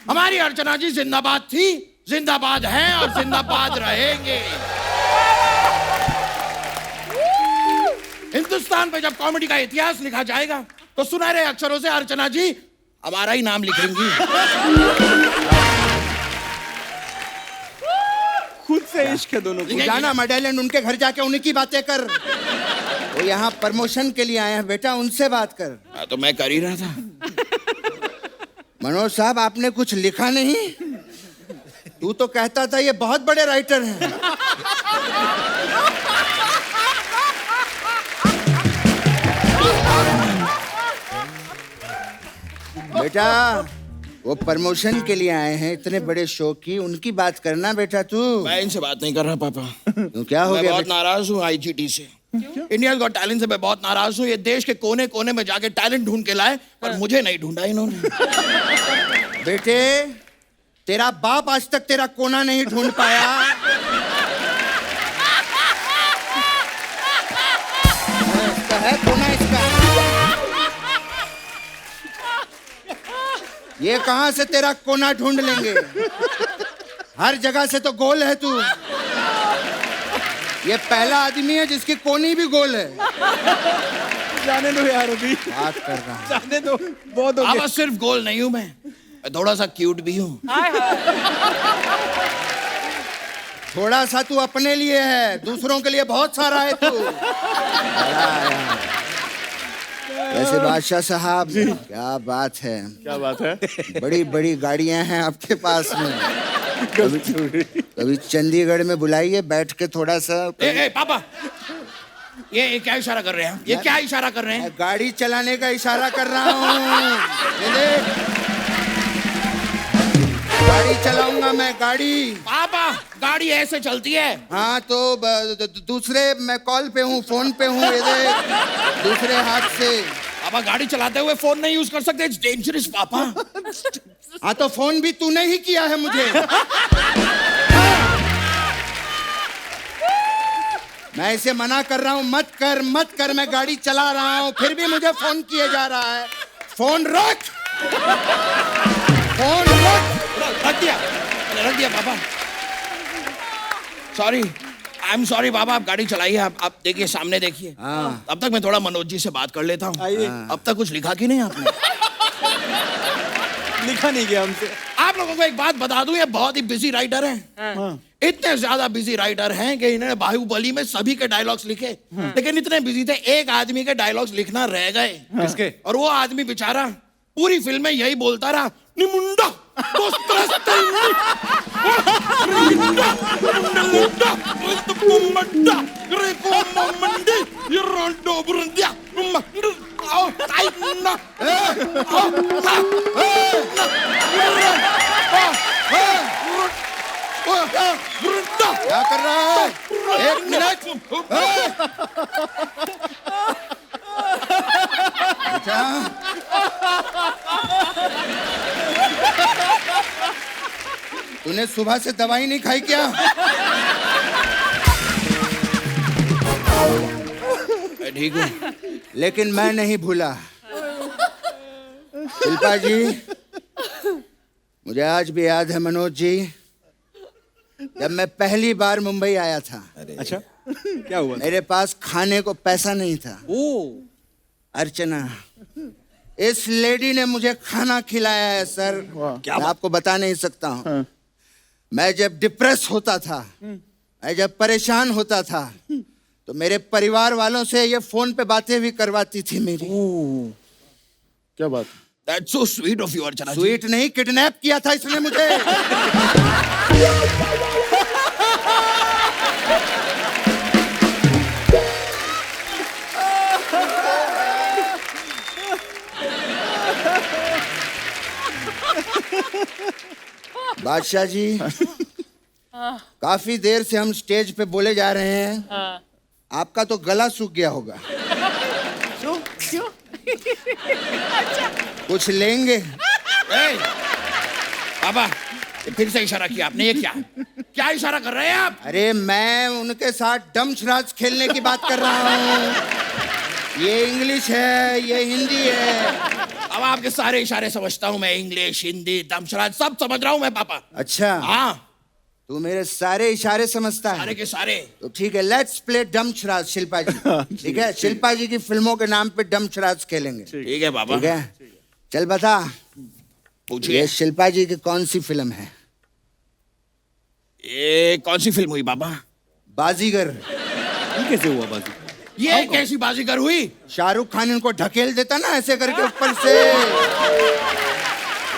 हमारी अर्चना जी जिंदाबाद थी, जिंदाबाद हैं और जिंदाबाद रहेंगे। हिंदुस्तान पे जब कॉमेडी का इतिहास लिखा जाएगा तो सुनहरे अक्षरों से अर्चना जी हमारा ही नाम लिखेंगी। खुद से इश्क है दोनों को। जाना मेडेलियन, उनके घर जाके उन्हीं की बातें कर। वो यहाँ प्रमोशन के लिए आए हैं बेटा, उनसे बात कर। तो मैं कर ही रहा था। मनोज साहब, आपने कुछ लिखा नहीं? तू तो कहता था ये बहुत बड़े राइटर हैं। बेटा, वो प्रमोशन के लिए आए हैं इतने बड़े शो की, उनकी बात करना बेटा तू। मैं इनसे बात नहीं कर रहा पापा। तो क्या हो मैं गया बहुत बेटा? नाराज हूँ आईजीटी से। इंडिया गॉट टैलेंट से मैं बहुत नाराज हूँ। ये देश के कोने कोने में जाके टैलेंट ढूंढ के लाए, पर मुझे नहीं ढूंढा इन्होंने। बेटे, तेरा बाप आज तक तेरा कोना नहीं ढूंढ पाया। इसका है कोना, इसका। ये कहां से तेरा कोना ढूंढ लेंगे? हर जगह से तो गोल है तू। ये पहला आदमी है जिसकी कोनी भी गोल है। जाने दो यार, अभी बात कर रहा हूं। जाने दो, बहुत हो गया। पापा सिर्फ गोल नहीं हूँ मैं थोड़ा सा क्यूट भी हूँ। थोड़ा सा तू अपने लिए है, दूसरों के लिए बहुत सारा है तू। वैसे बादशाह साहब, क्या बात है, क्या बात है? बड़ी बड़ी गाड़ियां हैं आपके पास में। कभी चंडीगढ़ में बुलाइए, बैठ के थोड़ा सा। पापा, ये क्या इशारा कर रहे हैं? ये क्या इशारा कर रहे हैं? गाड़ी चलाने का इशारा कर रहा हूँ। ये देख, गाड़ी चलाऊंगा मैं, गाड़ी। पापा, गाड़ी ऐसे चलती है? हाँ तो दूसरे, मैं कॉल पे हूँ, फोन पे हूँ, ये देख, दूसरे हाथ से। पापा, गाड़ी चलाते हुए फोन नहीं यूज कर सकते, इट्स डेंजरस पापा। हाँ तो फोन भी तूने ही किया है मुझे। मैं इसे मना कर रहा हूँ, मत कर मत कर, मैं गाड़ी चला रहा हूँ, फिर भी मुझे फोन किए जा रहा है। फोन रख, फोन रख। रख दिया पापा। सॉरी, आई एम सॉरी पापा। आप गाड़ी चलाइए, आप देखिए, सामने देखिए। अब तक मैं थोड़ा मनोज जी से बात कर लेता हूँ। अब तक कुछ लिखा कि नहीं आपने? लिखा नहीं गया हमसे। आप लोगों को एक बात बता दूं, ये बहुत ही बिजी राइटर हैं। इतने ज्यादा बिजी राइटर हैं कि इन्होंने बाहुबली में सभी के डायलॉग्स लिखे, लेकिन इतने बिजी थे एक आदमी के डायलॉग्स लिखना रह गए। किसके? और वो आदमी बेचारा पूरी फिल्म में यही बोलता रहा, निमुंडा क्या कर रहा है? एक मिनट। तूने सुबह से दवाई नहीं खाई क्या? मैं ठीक हूँ, लेकिन मैं नहीं भूला। शिल्पा जी, मुझे आज भी याद है मनोज जी, जब मैं पहली बार मुंबई आया था। अच्छा, क्या हुआ? मेरे पास खाने को पैसा नहीं था। अर्चना, इस लेडी ने मुझे खाना खिलाया है सर, मैं आपको बता नहीं सकता हूँ। मैं जब डिप्रेस होता था, मैं जब परेशान होता था, तो मेरे परिवार वालों से ये फोन पे बातें भी करवाती थी मेरी। क्या बात? That's so sweet of you, Archana ji. Sweet नहीं, किडनैप किया था इसने मुझे। बादशाह जी, काफी देर से हम स्टेज पे बोले जा रहे हैं। आपका तो गला सूख गया होगा। क्यों? कुछ लेंगे? पापा, फिर से इशारा किया आपने, ये क्या इशारा कर रहे हैं आप? अरे मैं उनके साथ डमशराज खेलने की बात कर रहा हूँ। ये इंग्लिश है, ये हिंदी है। अब आपके सारे इशारे समझता हूँ मैं, इंग्लिश, हिंदी, दमशराज सब समझ रहा हूँ मैं पापा। अच्छा, हाँ, तू मेरे सारे इशारे समझता सारे है। के सारे। तो ठीक है, लेट्स प्ले डमशराज शिल्पा जी। ठीक है, शिल्पा जी की फिल्मों के नाम पे डमशराज खेलेंगे। ठीक है पापा। ठीक है, चल बता, पूछिए। ये शिल्पा जी की कौन सी फिल्म है? ये कौन सी फिल्म हुई पापा? बाजीगर। ये कैसे हुआ बाजी? ये कैसी बाजीगर हुई? शाहरुख खान इनको ढकेल देता ना ऐसे करके ऊपर से।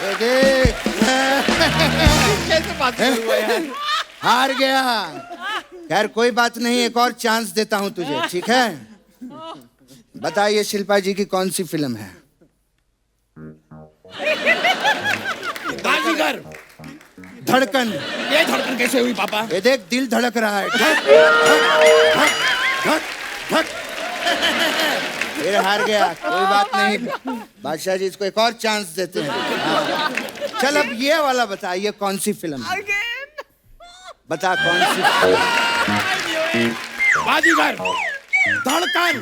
ये देख। कैसे बाजीगर हुआ यार? हार गया। खैर कोई बात नहीं, एक और चांस देता हूं तुझे, ठीक है? बताइए शिल्पा जी की कौन सी फिल्म है? बाजीगर। धड़कन। ये धड़कन कैसे हुई पापा? ये देख, दिल धड़क रहा है। धक, धक, धक, धक। फिर हार गया, कोई बात नहीं। बादशाह जी इसको एक और चांस देते हैं। हाँ। चल अब ये वाला बता, ये कौन सी फिल्म है? बता कौन सी फिल्म? बाजीगर, धड़कन,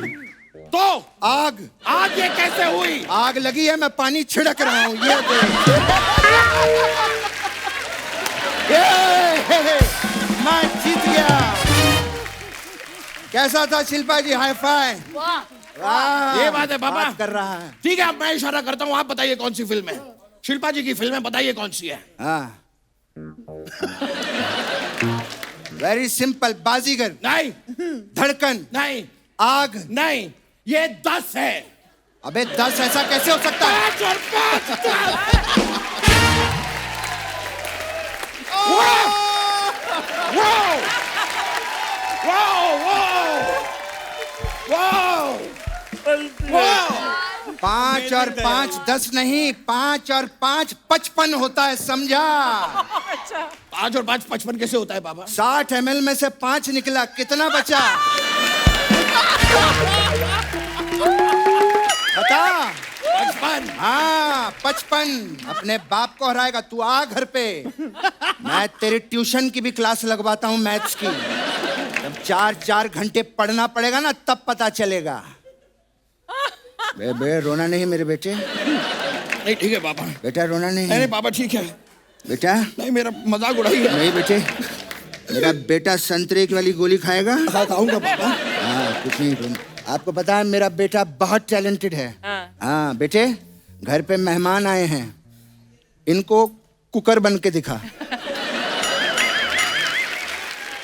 तो आग। आग ये कैसे हुई? आग लगी है, मैं पानी छिड़क रहा हूँ। ये देख। मैं जीत गया। कैसा था शिल्पा जी? Hi fi. वाह, ये बात है पापा। बात कर रहा है। ठीक है, अब मैं इशारा करता हूँ, आप बताइए कौन सी फिल्म है? शिल्पा जी की फिल्म है, बताइए कौन सी है? हाँ, वेरी सिंपल। बाजीगर नहीं, धड़कन नहीं, आग नहीं, ये 10 है। अबे 10 ऐसा कैसे हो सकता है? 5 और 5 वाह! वाह! वाह! वाह! 5 और 5 10 नहीं, 5 और 5 55 होता है, समझा? 5 और 5 55 कैसे होता है पापा? 60 ml में से 5 निकला, कितना बचा? बता। 55। हाँ 55। अपने बाप को हराएगा तू, आ घर पे। मैं तेरी ट्यूशन की भी क्लास लगवाता हूँ, मैथ्स की। जब 4-4 घंटे पढ़ना पड़ेगा ना, तब पता चलेगा। बे रोना नहीं मेरे बेटे। नहीं ठीक है पापा। बेटा रोना नहीं। नहीं पापा ठीक है। बेटा नहीं, मेरा मजाक उड़ाइए। नहीं बेटे, मेरा बेटा संतरे की वाली गोली खाएगा। खाऊंगा पापा। हाँ कुछ नहीं रोना। आपको पता है मेरा बेटा बहुत टैलेंटेड है। हाँ बेटे, घर पे मेहमान आए हैं, इनको कुकर बन के दिखा।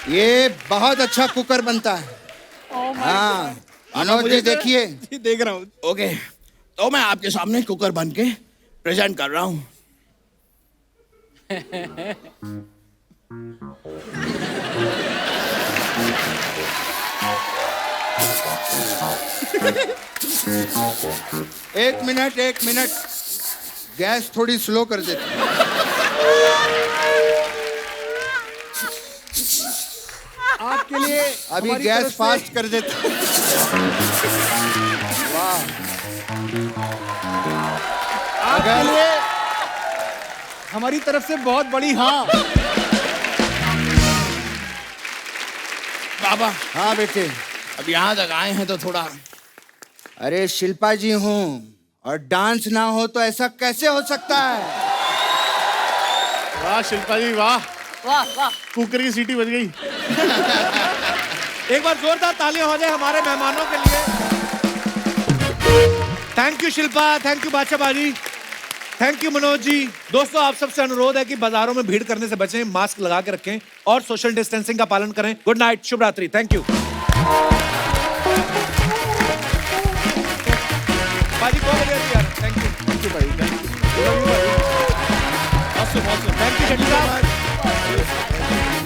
ये बहुत अच्छा कुकर बनता है। हाँ मनोज जी देखिए। देख रहा हूँ। ओके, तो मैं आपके सामने कुकर बन के प्रेजेंट कर रहा हूँ। एक मिनट, गैस थोड़ी स्लो कर देती। आपके लिए अभी हमारी गैस तरफ से- फास्ट कर देती। वाह, आपके लिए हमारी तरफ से बहुत बड़ी हाँ। पापा हाँ बेटे। अब यहाँ तक आए हैं तो थोड़ा। अरे शिल्पा जी हूँ और डांस ना हो तो ऐसा कैसे हो सकता है? वाह शिल्पा जी वाह, वाह वाह। कुकर की सीटी बज गई। एक बार जोरदार तालियां हो जाए हमारे मेहमानों के लिए। Thank you Shilpa, thank you बादशाह बाजी, थैंक यू मनोज जी। दोस्तों आप सबसे अनुरोध है कि बाजारों में भीड़ करने से बचें, मास्क लगा के रखें और सोशल डिस्टेंसिंग का पालन करें। गुड नाइट, शुभ रात्रि, थैंक यू। बाजी बहुत बढ़िया थी यार, थैंक यू भाई, थैंक यू शेट्टी साहब,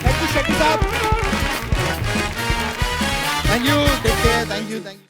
थैंक यू शेट्टी साहब, thank you, take care, thank you.